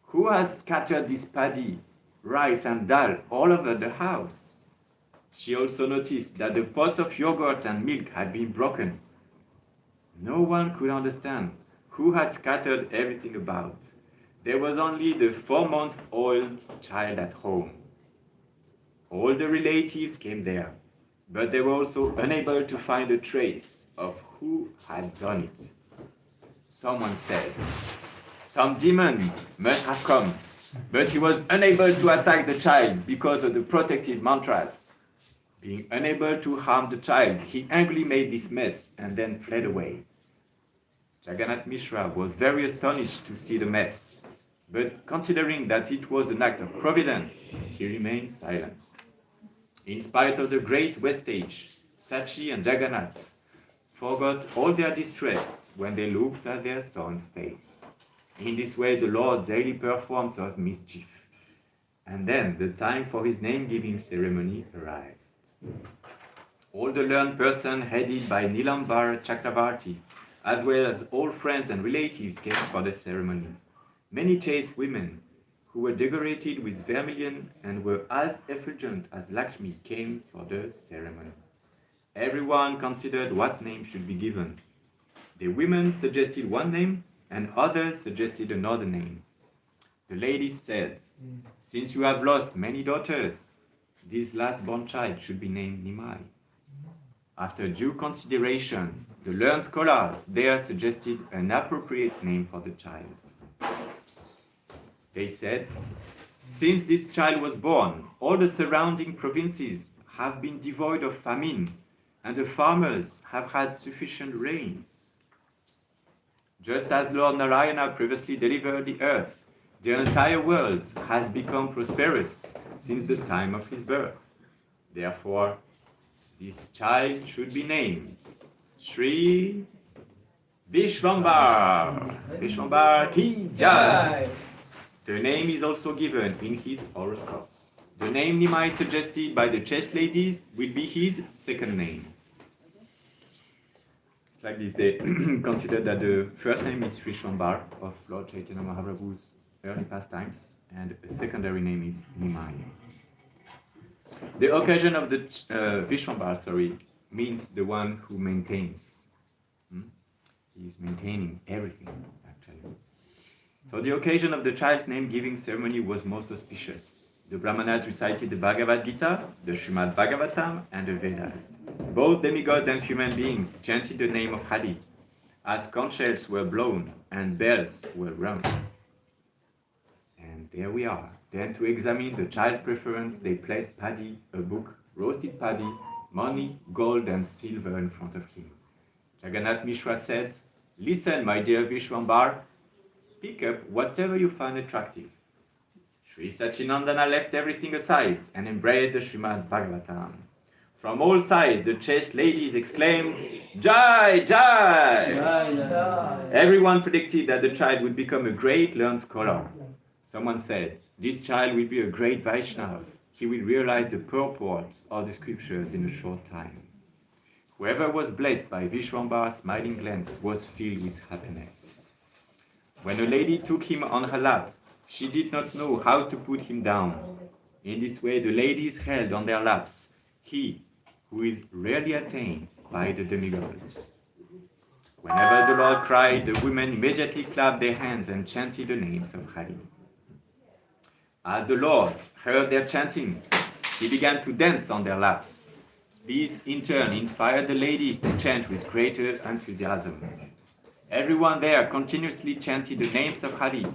"Who has scattered this paddy, rice and dal all over the house?" She also noticed that the pots of yogurt and milk had been broken. No one could understand who had scattered everything about. There was only the 4-month-old child at home. All the relatives came there, but they were also unable to find a trace of who had done it. Someone said, "Some demon must have come," but he was unable to attack the child because of the protective mantras. Being unable to harm the child, he angrily made this mess and then fled away. Jagannath Mishra was very astonished to see the mess, but considering that it was an act of providence, he remained silent. In spite of the great wastage, Sachi and Jagannath forgot all their distress when they looked at their son's face. In this way, the Lord daily performs of mischief. And then the time for his name-giving ceremony arrived. All the learned persons headed by Nilambar Chakravarti, as well as all friends and relatives, came for the ceremony. Many chaste women who were decorated with vermilion and were as effulgent as Lakshmi came for the ceremony. Everyone considered what name should be given. The women suggested one name and others suggested another name. The ladies said, "Since you have lost many daughters, this last born child should be named Nimai." After due consideration, the learned scholars there suggested an appropriate name for the child. They said, "Since this child was born, all the surrounding provinces have been devoid of famine, and the farmers have had sufficient rains. Just as Lord Narayana previously delivered the earth, the entire world has become prosperous since the time of his birth. Therefore, this child should be named Sri Vishwambar. Vishwambar ki jai." The name is also given in his horoscope. The name Nimai suggested by the chaste ladies will be his second name. It's like this, they consider that the first name is Vishwambar of Lord Chaitanya Mahaprabhu's early pastimes, and a secondary name is Nimai. The occasion of the Vishwambar, means the one who maintains. He's maintaining everything, actually. So the occasion of the child's name-giving ceremony was most auspicious. The Brahmanas recited the Bhagavad Gita, the Srimad Bhagavatam, and the Vedas. Both demigods and human beings chanted the name of Hari, as conch shells were blown and bells were rung. And there we are. Then to examine the child's preference, they placed paddy, a book, roasted paddy, money, gold, and silver in front of him. Jagannath Mishra said, "Listen, my dear Vishwambar, pick up whatever you find attractive." Sri Sachinandana left everything aside and embraced the Srimad Bhagavatam. From all sides, the chaste ladies exclaimed, "Jai, Jai!" Jai, Jai. Everyone predicted that the child would become a great learned scholar. Someone said, "This child will be a great Vaishnava. He will realize the purport of the scriptures in a short time." Whoever was blessed by Vishwambar's smiling glance was filled with happiness. When a lady took him on her lap, she did not know how to put him down. In this way, the ladies held on their laps he who is rarely attained by the demigods. Whenever the Lord cried, the women immediately clapped their hands and chanted the names of Hari. As the Lord heard their chanting, he began to dance on their laps. This in turn inspired the ladies to chant with greater enthusiasm. Everyone there continuously chanted the names of Hari,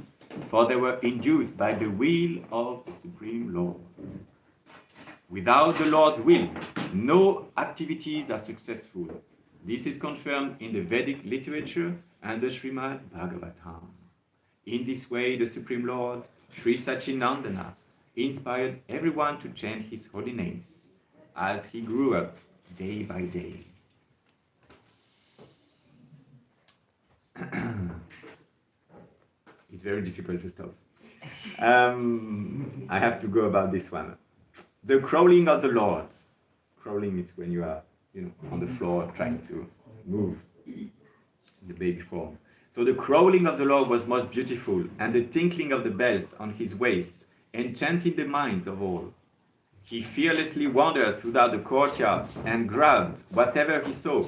for they were induced by the will of the Supreme Lord. Without the Lord's will, no activities are successful. This is confirmed in the Vedic literature and the 3Mar2026. In this way, the Supreme Lord, Sri Sachinandana, inspired everyone to chant his holy names as he grew up day by day. It's very difficult to stop. I have to go about this one. The crawling of the Lord. Crawling is when you are, on the floor trying to move in the baby form. So the crawling of the Lord was most beautiful, and the tinkling of the bells on his waist enchanted the minds of all. He fearlessly wandered throughout the courtyard and grabbed whatever he saw,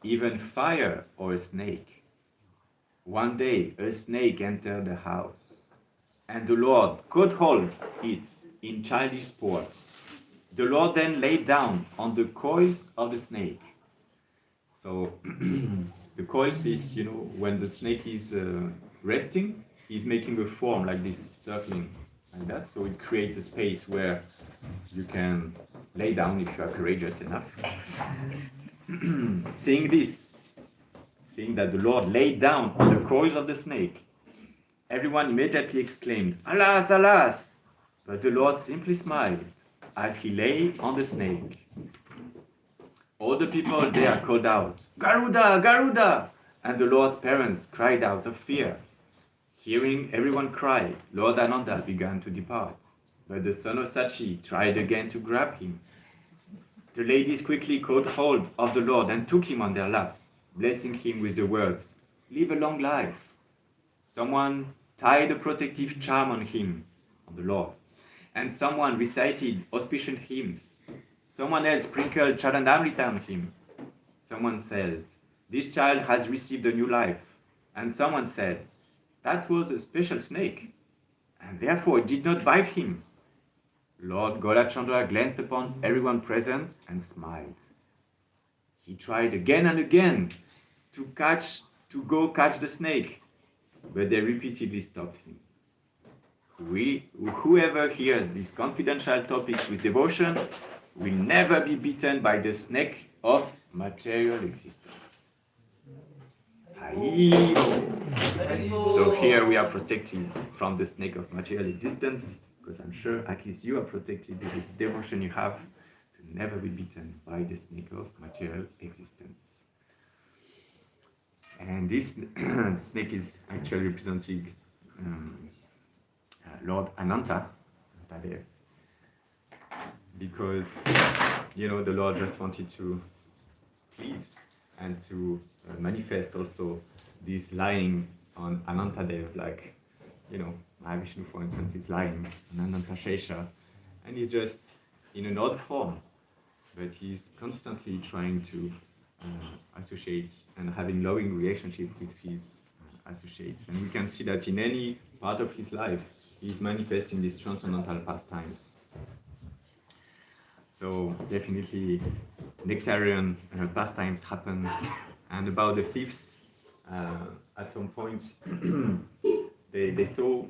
even fire or a snake. One day, a snake entered the house, and the Lord caught hold of it in childish sport. The Lord then lay down on the coils of the snake. So the coils is, when the snake is resting, he's making a form like this, circling like that. So it creates a space where you can lay down if you are courageous enough. Seeing that the Lord laid down on the coils of the snake, everyone immediately exclaimed, "Alas, alas!" But the Lord simply smiled as he lay on the snake. All the people there called out, "Garuda, Garuda!" And the Lord's parents cried out of fear. Hearing everyone cry, Lord Ananda began to depart. But the son of Sachi tried again to grab him. The ladies quickly caught hold of the Lord and took him on their laps, blessing him with the words, "Live a long life." Someone tied a protective charm on him, on the Lord, and someone recited auspicious hymns. Someone else sprinkled Charanamrita on him. Someone said, "This child has received a new life." And someone said, "That was a special snake, and therefore it did not bite him." Lord Gaurachandra glanced upon everyone present and smiled. He tried again and again to go catch the snake, but they repeatedly stopped him. Whoever hears these confidential topics with devotion will never be beaten by the snake of material existence. So here we are protected from the snake of material existence, because I'm sure at least you are protected with this devotion you have to never be beaten by the snake of material existence. And this snake is actually representing Lord Anantadev, because the Lord just wanted to please and to manifest also this lying on Anantadev, like Mahavishnu, for instance, is lying on Anantashesha, and he's just in an odd form, but he's constantly trying to associate and having loving relationship with his associates. And we can see that in any part of his life, he's manifesting these transcendental pastimes. So definitely nectarian pastimes happen. And about the thieves, at some point, they saw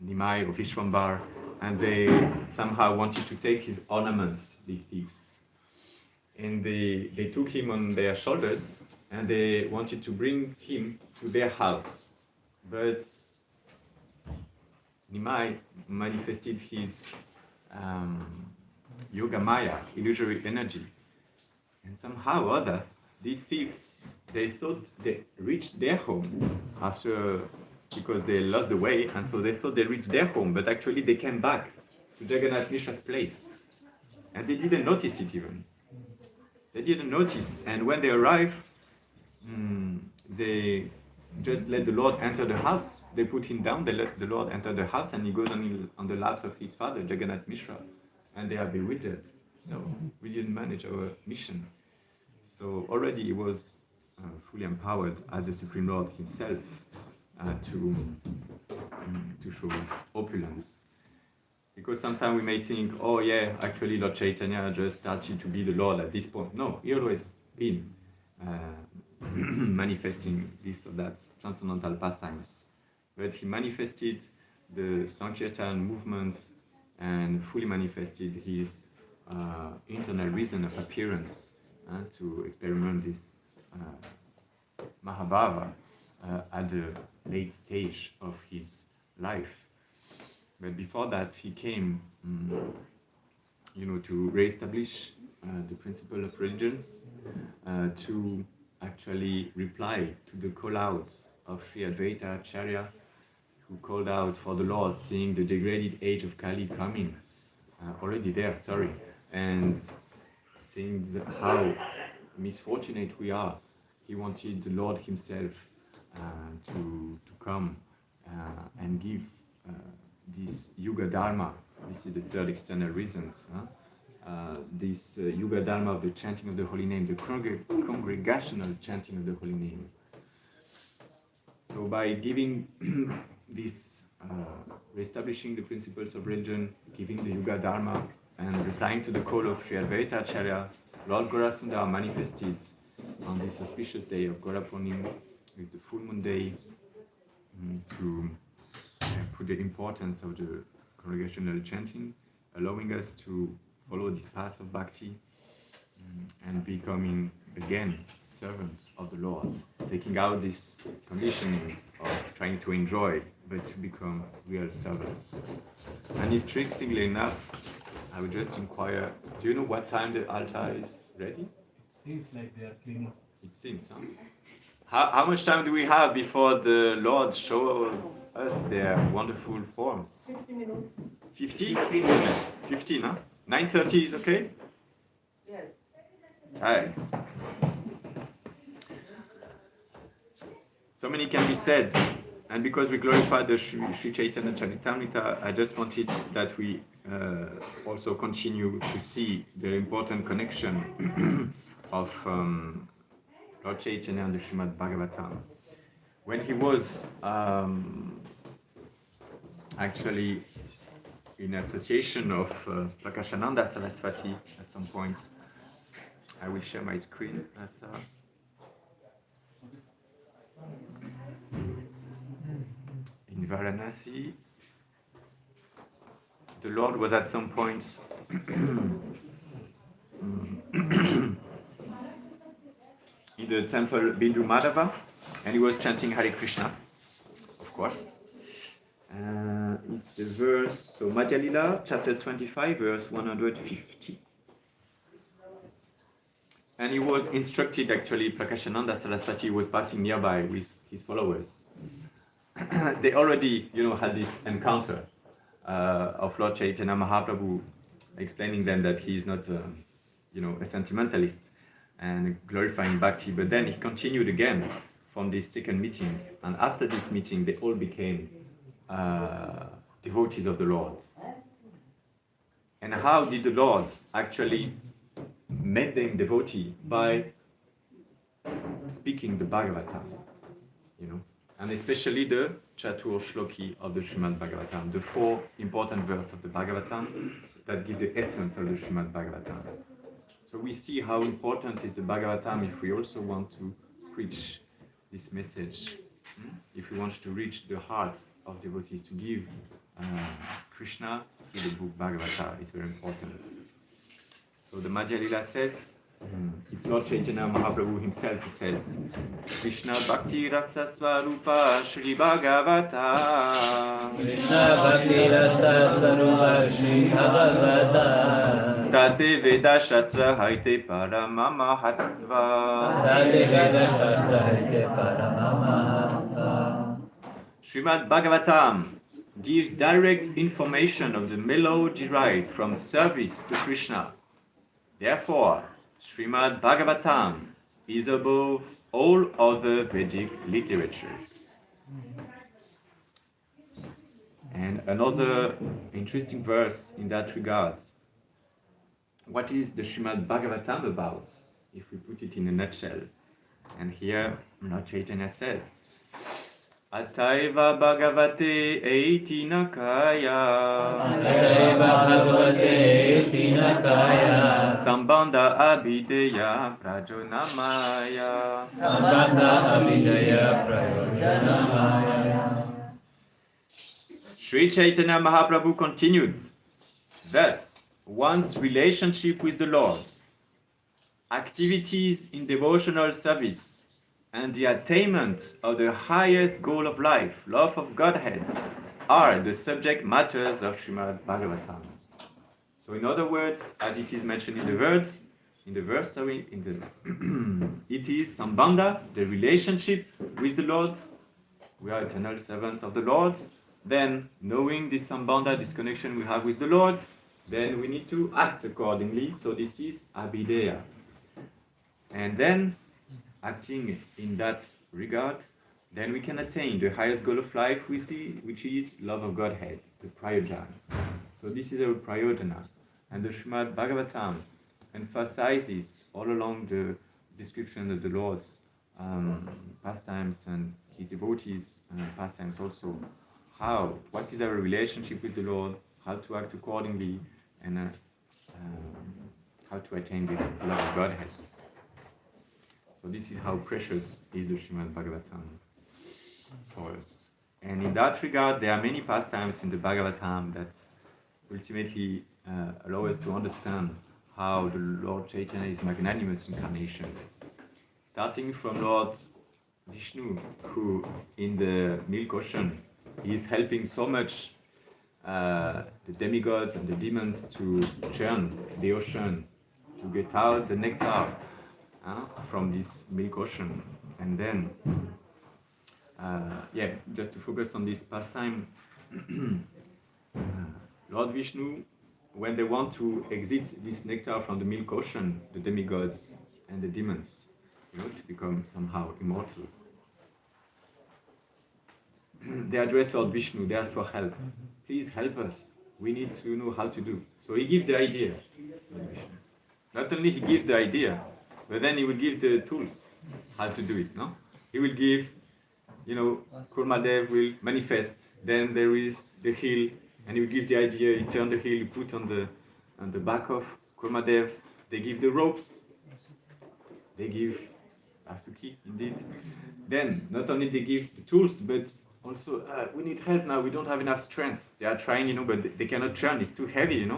Nimai or Vishwambar, and they somehow wanted to take his ornaments, the thieves. And they took him on their shoulders, and they wanted to bring him to their house. But Nimai manifested his Yoga Maya, illusory energy. And somehow or other, these thieves, they thought they reached their home because they lost the way, and so they thought they reached their home, but actually they came back to Jagannath Mishra's place. And they didn't notice it even. They didn't notice, and when they arrived, they just let the Lord enter the house. They put him down, they let the Lord enter the house, and he goes on the laps of his father, Jagannath Mishra, and they are bewildered. No, we didn't manage our mission. So already he was fully empowered as the Supreme Lord himself to show his opulence. Because sometimes we may think, oh yeah, actually Lord Chaitanya just started to be the Lord at this point. No, he always been manifesting this or that transcendental pastimes. But he manifested the Sankirtan movement and fully manifested his internal reason of appearance to experiment this Mahabhava at the late stage of his life. But before that, he came, to re-establish the principle of religions, to actually reply to the call-out of Sri Advaita Acharya, who called out for the Lord, seeing the degraded age of Kali coming, already there, and seeing how misfortunate we are. He wanted the Lord himself to come and give this Yuga Dharma. This is the third external reason. This Yuga Dharma of the chanting of the holy name, the congregational chanting of the holy name. So by giving this, reestablishing the principles of religion, giving the Yuga Dharma, and replying to the call of Sri Advaita Acharya, Lord Gaura Sundar manifested on this auspicious day of Gaura Purnima, with the full moon day, to put the importance of the congregational chanting, allowing us to follow this path of bhakti and becoming again servants of the Lord, taking out this conditioning of trying to enjoy, but to become real servants. And interestingly enough, I would just inquire, do you know what time the altar is ready? It seems like they are cleaning. It seems, huh? How much time do we have before the Lord show us their wonderful forms? 50 minutes. 50? 15, huh? 9:30 is okay? Yes. Aye. So many can be said, and because we glorify the Sri Chaitanya Charitamrita, I just wanted that we also continue to see the important connection of Lord Chaitanya and the Srimad Bhagavatam. When he was actually in association of Prakashananda Saraswati at some point, I will share my screen. In Varanasi, the Lord was at some point in the temple Bindu Madhava, and he was chanting Hare Krishna, of course. It's the verse, so Madhya Lila, chapter 25, verse 150. And he was instructed, actually, Prakashananda Saraswati was passing nearby with his followers. They already, had this encounter of Lord Chaitanya Mahaprabhu explaining them that he is not, a sentimentalist and glorifying bhakti. But then he continued again from this second meeting. And after this meeting, they all became devotees of the Lord. And how did the Lord actually make them devotee? By speaking the Bhagavatam, and especially the Chatur Shloki of the Srimad Bhagavatam, the 4 important verses of the Bhagavatam that give the essence of the Srimad Bhagavatam. So we see how important is the Bhagavatam if we also want to preach this message, if we want to reach the hearts of devotees, to give Krishna through the book Bhagavata is very important. So the Madhya Lila says, it's Lord Chaitanya Mahaprabhu himself who says, Krishna Bhakti Rasa Swarupa Shri Bhagavata. Krishna Bhakti Rasa Swarupa Shri Bhagavata. Tate Veda Shastra Haite Paramamahatva. Tate Veda Shastra Haite Paramamahatva. Srimad Bhagavatam gives direct information of the melody derived from service to Krishna. Therefore, Srimad Bhagavatam is above all other Vedic literatures. And another interesting verse in that regard. What is the Srimad Bhagavatam about, if we put it in a nutshell? And here, Lord Chaitanya says, Ataiva Bhagavate Eiti Nakaya Ataiva Bhagavate Tinakaya Sambandha Abhideya Prajonamaya. Sambandha Abhidaya Prayojanamaya. Sri Chaitanya Mahaprabhu continued, thus, one's relationship with the Lord, activities in devotional service, and the attainment of the highest goal of life, love of Godhead, are the subject matters of Srimad Bhagavatam. So in other words, as it is mentioned in the verse, it is Sambandha, the relationship with the Lord. We are eternal servants of the Lord. Then, knowing this Sambandha, this connection we have with the Lord, then we need to act accordingly. So this is Abhideya. And then, acting in that regard, then we can attain the highest goal of life we see, which is love of Godhead, the Prayojana. So this is our Prayojana. And the Srimad Bhagavatam emphasizes all along the description of the Lord's pastimes and his devotees' pastimes also, what is our relationship with the Lord, how to act accordingly, and how to attain this love of Godhead. So this is how precious is the Srimad Bhagavatam for us. And in that regard, there are many pastimes in the Bhagavatam that ultimately allow us to understand how the Lord Chaitanya is magnanimous incarnation. Starting from Lord Vishnu, who in the milk ocean is helping so much the demigods and the demons to churn the ocean, to get out the nectar from this milk ocean. And then, just to focus on this pastime, Lord Vishnu, when they want to exit this nectar from the milk ocean, the demigods and the demons, to become somehow immortal, they address Lord Vishnu, they ask for help. Please help us. We need to know how to do. So he gives the idea. Not only he gives the idea, but then he will give the tools how to do it. No, he will give. Kurmadev will manifest. Then there is the hill, and he will give the idea. He turn the hill, he put on the back of Kurmadev. They give the ropes. They give Asuki indeed. Then not only they give the tools, but also, we need help now, we don't have enough strength. They are trying, but they cannot churn, it's too heavy,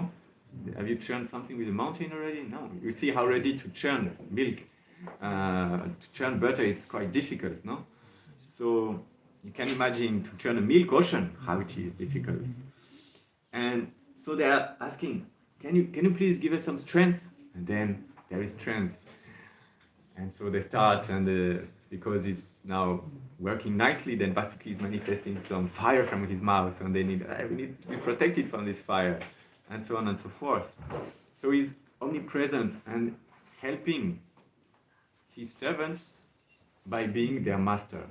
Have you churned something with a mountain already? No. You see how ready to churn milk, to churn butter is quite difficult, no? So, you can imagine to churn a milk ocean, how it is difficult. And so they are asking, can you please give us some strength? And then there is strength. And so they start, and because it's now working nicely, then Vasuki is manifesting some fire from his mouth, and we need to be protected from this fire, and so on and so forth. So he's omnipresent and helping his servants by being their master.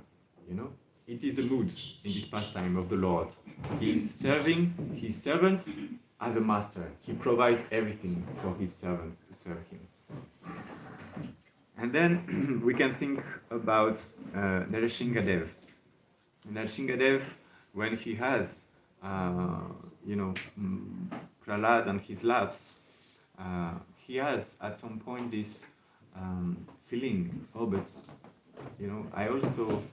It is the mood in this pastime of the Lord. He is serving his servants as a master. He provides everything for his servants to serve him. And then we can think about Narashingadev. Narashingadev, when he has, Prahlad on his laps, he has at some point this feeling, but, I also,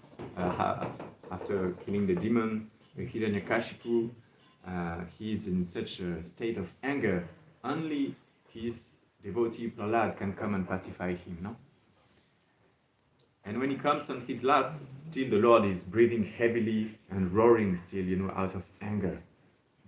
after killing the demon, Hiranyakashipu, he is in such a state of anger, only his devotee Prahlad can come and pacify him, no? And when he comes on his laps, still the Lord is breathing heavily and roaring still, out of anger.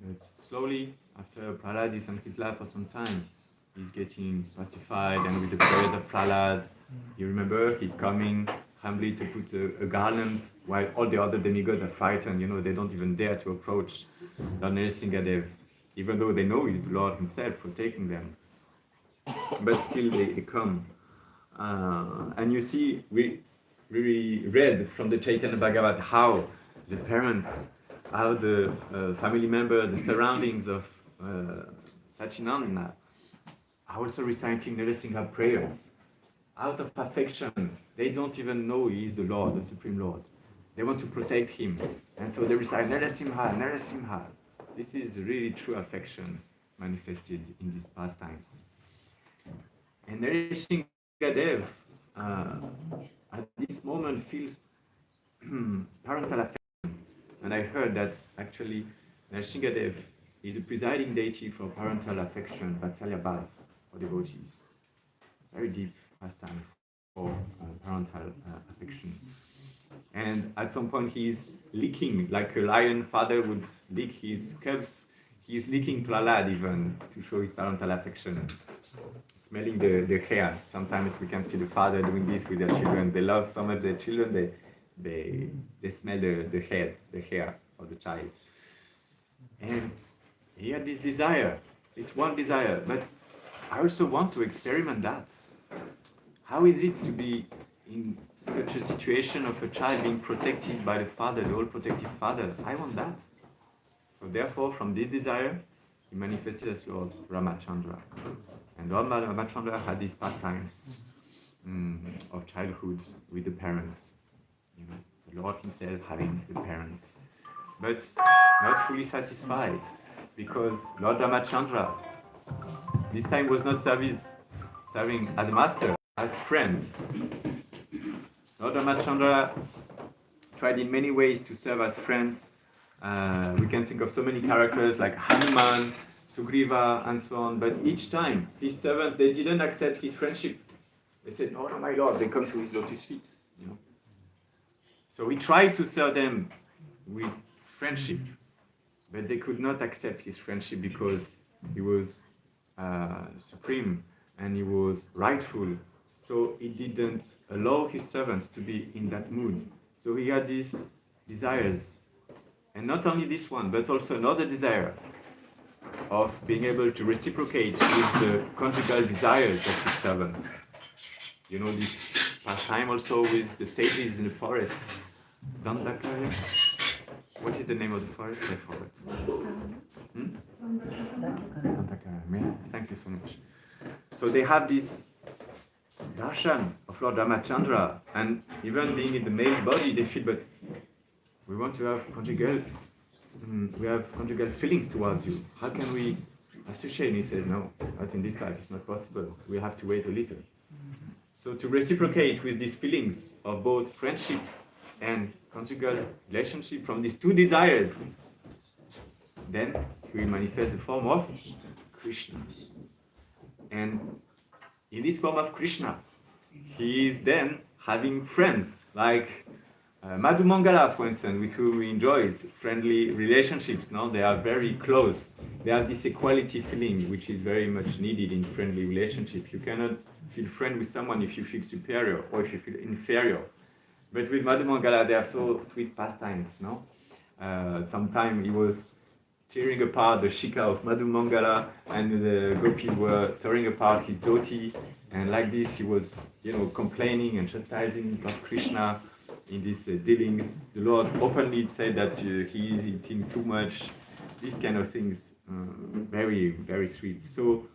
But slowly, after Prahlad is on his lap for some time, he's getting pacified, and with the prayers of Prahlad, you remember, he's coming humbly to put a garland, while all the other demigods are frightened, they don't even dare to approach Lord Narasimhadev, even though they know he's the Lord himself protecting them. But still they come. And you see, we read from the Chaitanya Bhagavat how the parents, how the family members, the surroundings of Sachinanda are also reciting Narasimha prayers. Out of affection, they don't even know he is the Lord, the Supreme Lord. they want to protect him. And so they recite Narasimha, Narasimha. This is really true affection manifested in these pastimes. And Narasimhadev at this moment feels parental affection. And I heard that actually Narasimhadev is the presiding deity for parental affection, Vatsalya Bhav, for devotees. Very deep pastime for parental affection. And at some point he's licking, like a lion father would lick his cubs. He's licking Prahlad even to show his parental affection. Smelling the hair. Sometimes we can see the father doing this with their children. They love so much their children, they smell the hair of the child. And he had this desire, this one desire, but I also want to experiment that. How is it to be in such a situation of a child being protected by the father, the all-protective father? I want that. So therefore, from this desire, he manifested as Lord Ramachandra. And Lord Ramachandra had these pastimes of childhood with the parents. You know, the Lord himself having the parents. But not fully satisfied, because Lord Ramachandra this time was not serving as a master, as friends. Lord Ramachandra tried in many ways to serve as friends. We can think of so many characters like Hanuman, Sugriva, and so on, but each time his servants, they didn't accept his friendship. They said, "No, no, my Lord," they come to his lotus feet. You know? So he tried to serve them with friendship, but they could not accept his friendship because he was supreme and he was rightful. So he didn't allow his servants to be in that mood. So he had these desires, and not only this one, but also another desire of being able to reciprocate with the conjugal desires of his servants. You know, this pastime also with the sages in the forest. Dandakaya. What is the name of the forest? I forgot. Dandakaya. Thank you so much. So they have this darshan of Lord Ramachandra, and even being in the male body, they feel, but we want to have conjugal, we have conjugal feelings towards you. How can we associate? And he said, no, not in this life, it's not possible. We have to wait a little. So to reciprocate with these feelings of both friendship and conjugal relationship from these two desires, then he will manifest the form of Krishna. And in this form of Krishna, he is then having friends like Madhu Mangala, for instance, with whom he enjoys friendly relationships. No? They are very close. They have this equality feeling, which is very much needed in friendly relationships. You cannot feel friend with someone if you feel superior or if you feel inferior. But with Madhu Mangala, they are so sweet pastimes. No? Sometime he was tearing apart the shika of Madhu Mangala, and the gopis were tearing apart his dhoti, and like this he was, complaining and chastising Lord Krishna in these dealings. The Lord openly said that he is eating too much. These kind of things, very, very sweet. So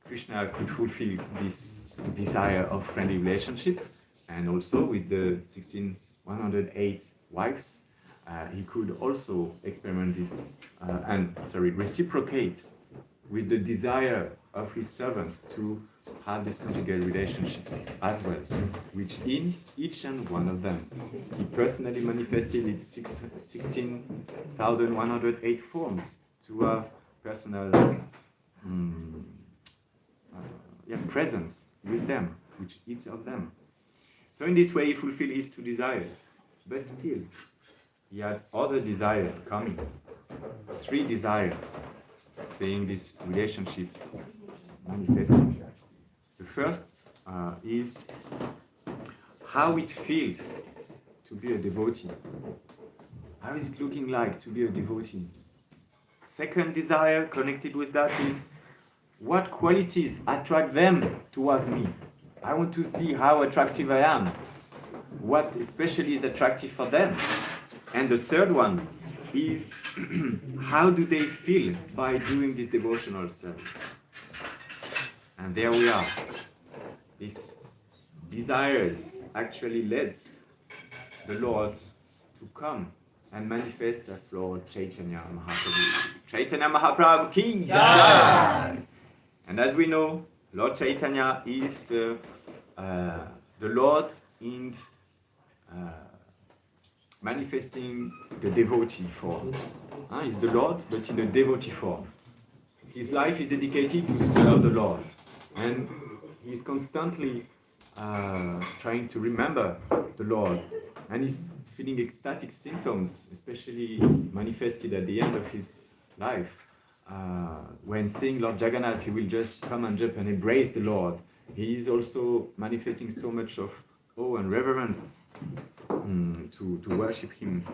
Krishna could fulfill this desire of friendly relationship, and also with the 1,608 wives, he could also experiment this reciprocate with the desire of his servants to have these conjugal relationships as well, which in each and one of them he personally manifested its 16,108 forms to have personal presence with them, with each of them. So in this way he fulfilled his two desires, but still he had other desires coming, 3 desires, seeing this relationship manifesting. The first is how it feels to be a devotee. How is it looking like to be a devotee? Second desire connected with that is what qualities attract them towards me. I want to see how attractive I am. What especially is attractive for them. And the third one is how do they feel by doing this devotional service? And there we are. These desires actually led the Lord to come and manifest as Lord Chaitanya Mahaprabhu. Chaitanya Mahaprabhu ki jai! And as we know, Lord Chaitanya is the Lord in manifesting the devotee form. He's the Lord, but in a devotee form. His life is dedicated to serve the Lord, and he's constantly trying to remember the Lord, and he's feeling ecstatic symptoms, especially manifested at the end of his life. When seeing Lord Jagannath, he will just come and jump and embrace the Lord. He is also manifesting so much of awe and reverence to worship him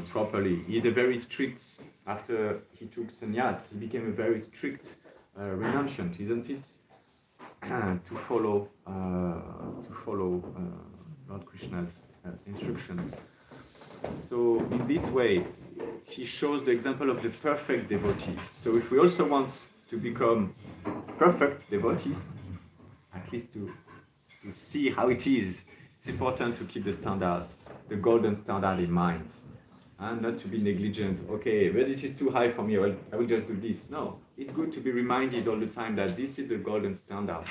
properly. He is a very strict, after he took sannyas, he became a very strict renunciant, isn't it? to follow Lord Krishna's instructions. So in this way, he shows the example of the perfect devotee. So if we also want to become perfect devotees, at least to see how it is, it's important to keep the standard, the golden standard in mind, and not to be negligent. Okay, but this is too high for me, I will just do this. No, it's good to be reminded all the time that this is the golden standard,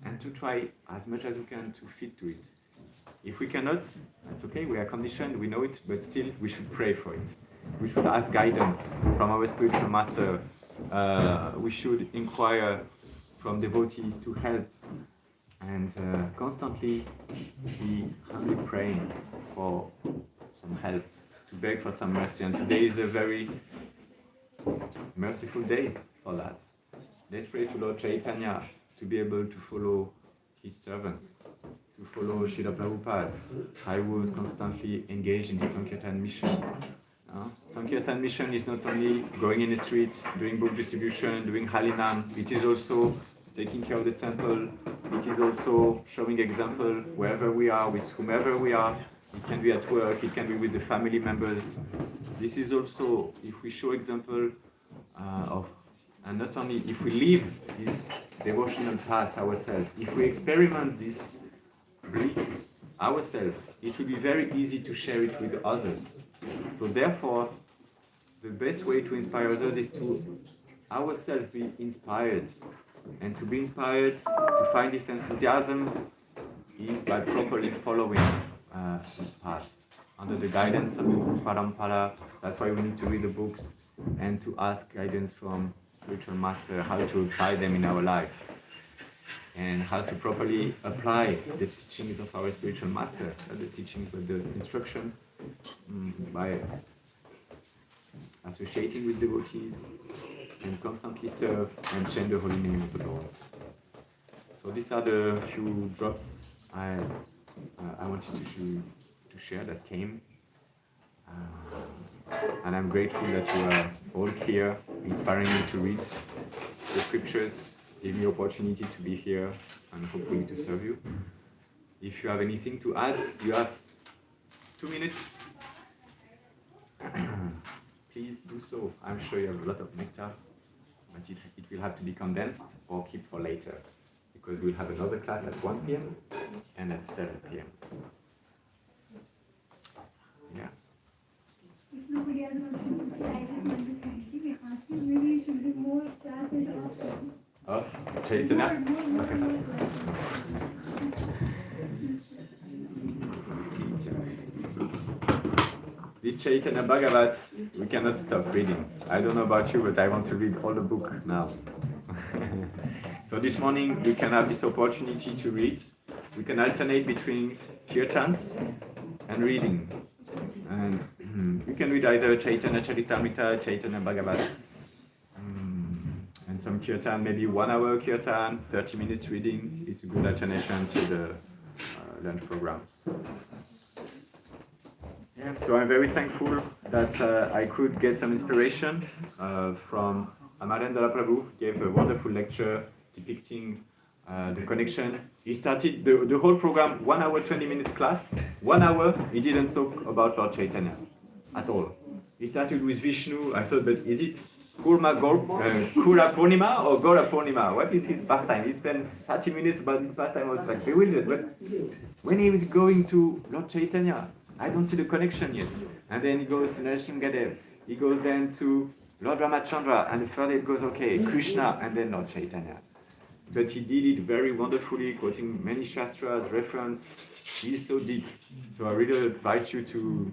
and to try as much as we can to fit to it. If we cannot, that's okay, we are conditioned, we know it, but still we should pray for it. We should ask guidance from our spiritual master. We should inquire from devotees to help, and constantly be humbly praying for some help, to beg for some mercy. And today is a very merciful day for that. Let's pray to Lord Chaitanya to be able to follow his servants, to follow Srila Prabhupada. I was constantly engaged in the Sankirtan mission. Sankirtan mission is not only going in the streets, doing book distribution, doing Harinam, it is also taking care of the temple, it is also showing example wherever we are, with whomever we are. It can be at work, it can be with the family members. This is also, if we show example of, and not only if we live this devotional path ourselves, if we experiment this bliss ourselves, it will be very easy to share it with others. So therefore, the best way to inspire others is to ourselves be inspired. And to be inspired, to find this enthusiasm, is by properly following this path under the guidance of the Parampara. That's why we need to read the books and to ask guidance from spiritual master how to apply them in our life, and how to properly apply the teachings of our spiritual master, not the teachings but the instructions, by associating with devotees and constantly serve and chant the holy name of the Lord. So these are the few drops I wanted to share that came. And I'm grateful that you are all here, inspiring me to read the scriptures, giving me opportunity to be here and hopefully to serve you. If you have anything to add, you have 2 minutes. Please do so. I'm sure you have a lot of nectar, but it will have to be condensed or kept for later, because we'll have another class at 1 p.m. and at 7 p.m. Yeah. If nobody else wants to say, I just want to thank you. We're asking maybe you should do more classes Of Chaitanya? More. This Chaitanya Bhagavat, we cannot stop reading. I don't know about you, but I want to read all the book now. So this morning we can have this opportunity to read. We can alternate between kirtans and reading. And you can read either Chaitanya Charitamrita, Chaitanya Bhagavat, and some kirtan, maybe 1 hour kirtan, 30 minutes reading is a good alternation to the lunch programs. Yeah, so I'm very thankful that I could get some inspiration from Amarendra Prabhu. He gave a wonderful lecture depicting the connection. He started the whole program, 1 hour, 20-minute class. 1 hour, he didn't talk about Lord Chaitanya at all. He started with Vishnu. I thought, but is it Kura Purnima or Gaura Purnima? What is his pastime? He spent 30 minutes about his pastime. I was like bewildered. But when he was going to Lord Chaitanya, I don't see the connection yet. And then he goes to Narasimhadev. He goes then to Lord Ramachandra, and the third it goes, okay, Krishna, and then Lord Chaitanya. But he did it very wonderfully, quoting many shastras, reference. He's so deep. So I really advise you to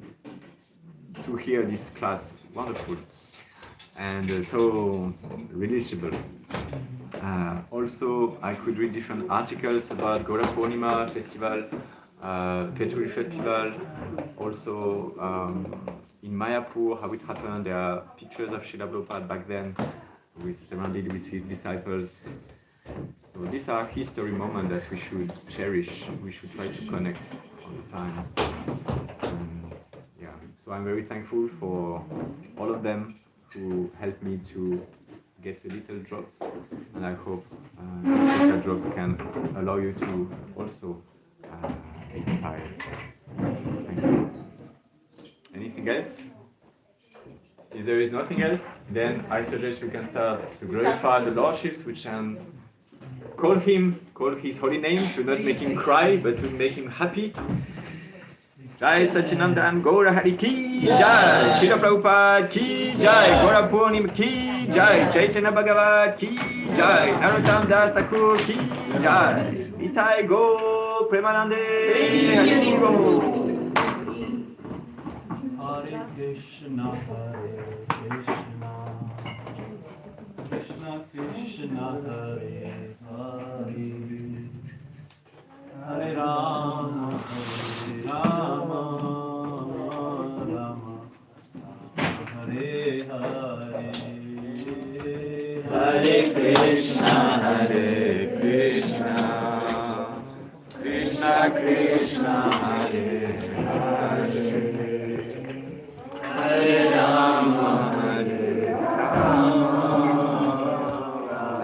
hear this class. Wonderful. And so reachable. Also, I could read different articles about Gaura Purnima festival, Keturi festival. Also, in Mayapur, how it happened, there are pictures of Srila Prabhupada back then, surrounded with his disciples. So these are history moments that we should cherish. We should try to connect all the time. So I'm very thankful for all of them who helped me to get a little drop, and I hope this little drop can allow you to also be inspired. Thank you. Anything else? If there is nothing else, then I suggest we can start to glorify the Lordships, which can call his holy name, to not make him cry, but to make him happy. Jai Sachinandan Gaura Hari Ki Jai, Srila Prabhupada Ki Jai, Gaura Purnima Ki Jai, Chaitanya Bhagavat Ki Jai, Narottam Das Thakur Ki Jai, Nitai Go Premanande Hari Go. Hare Krishna, Krishna Krishna, Hare Hare, Hare Rama, Rama, Rama, Hare Hare, Hare Krishna, Krishna Krishna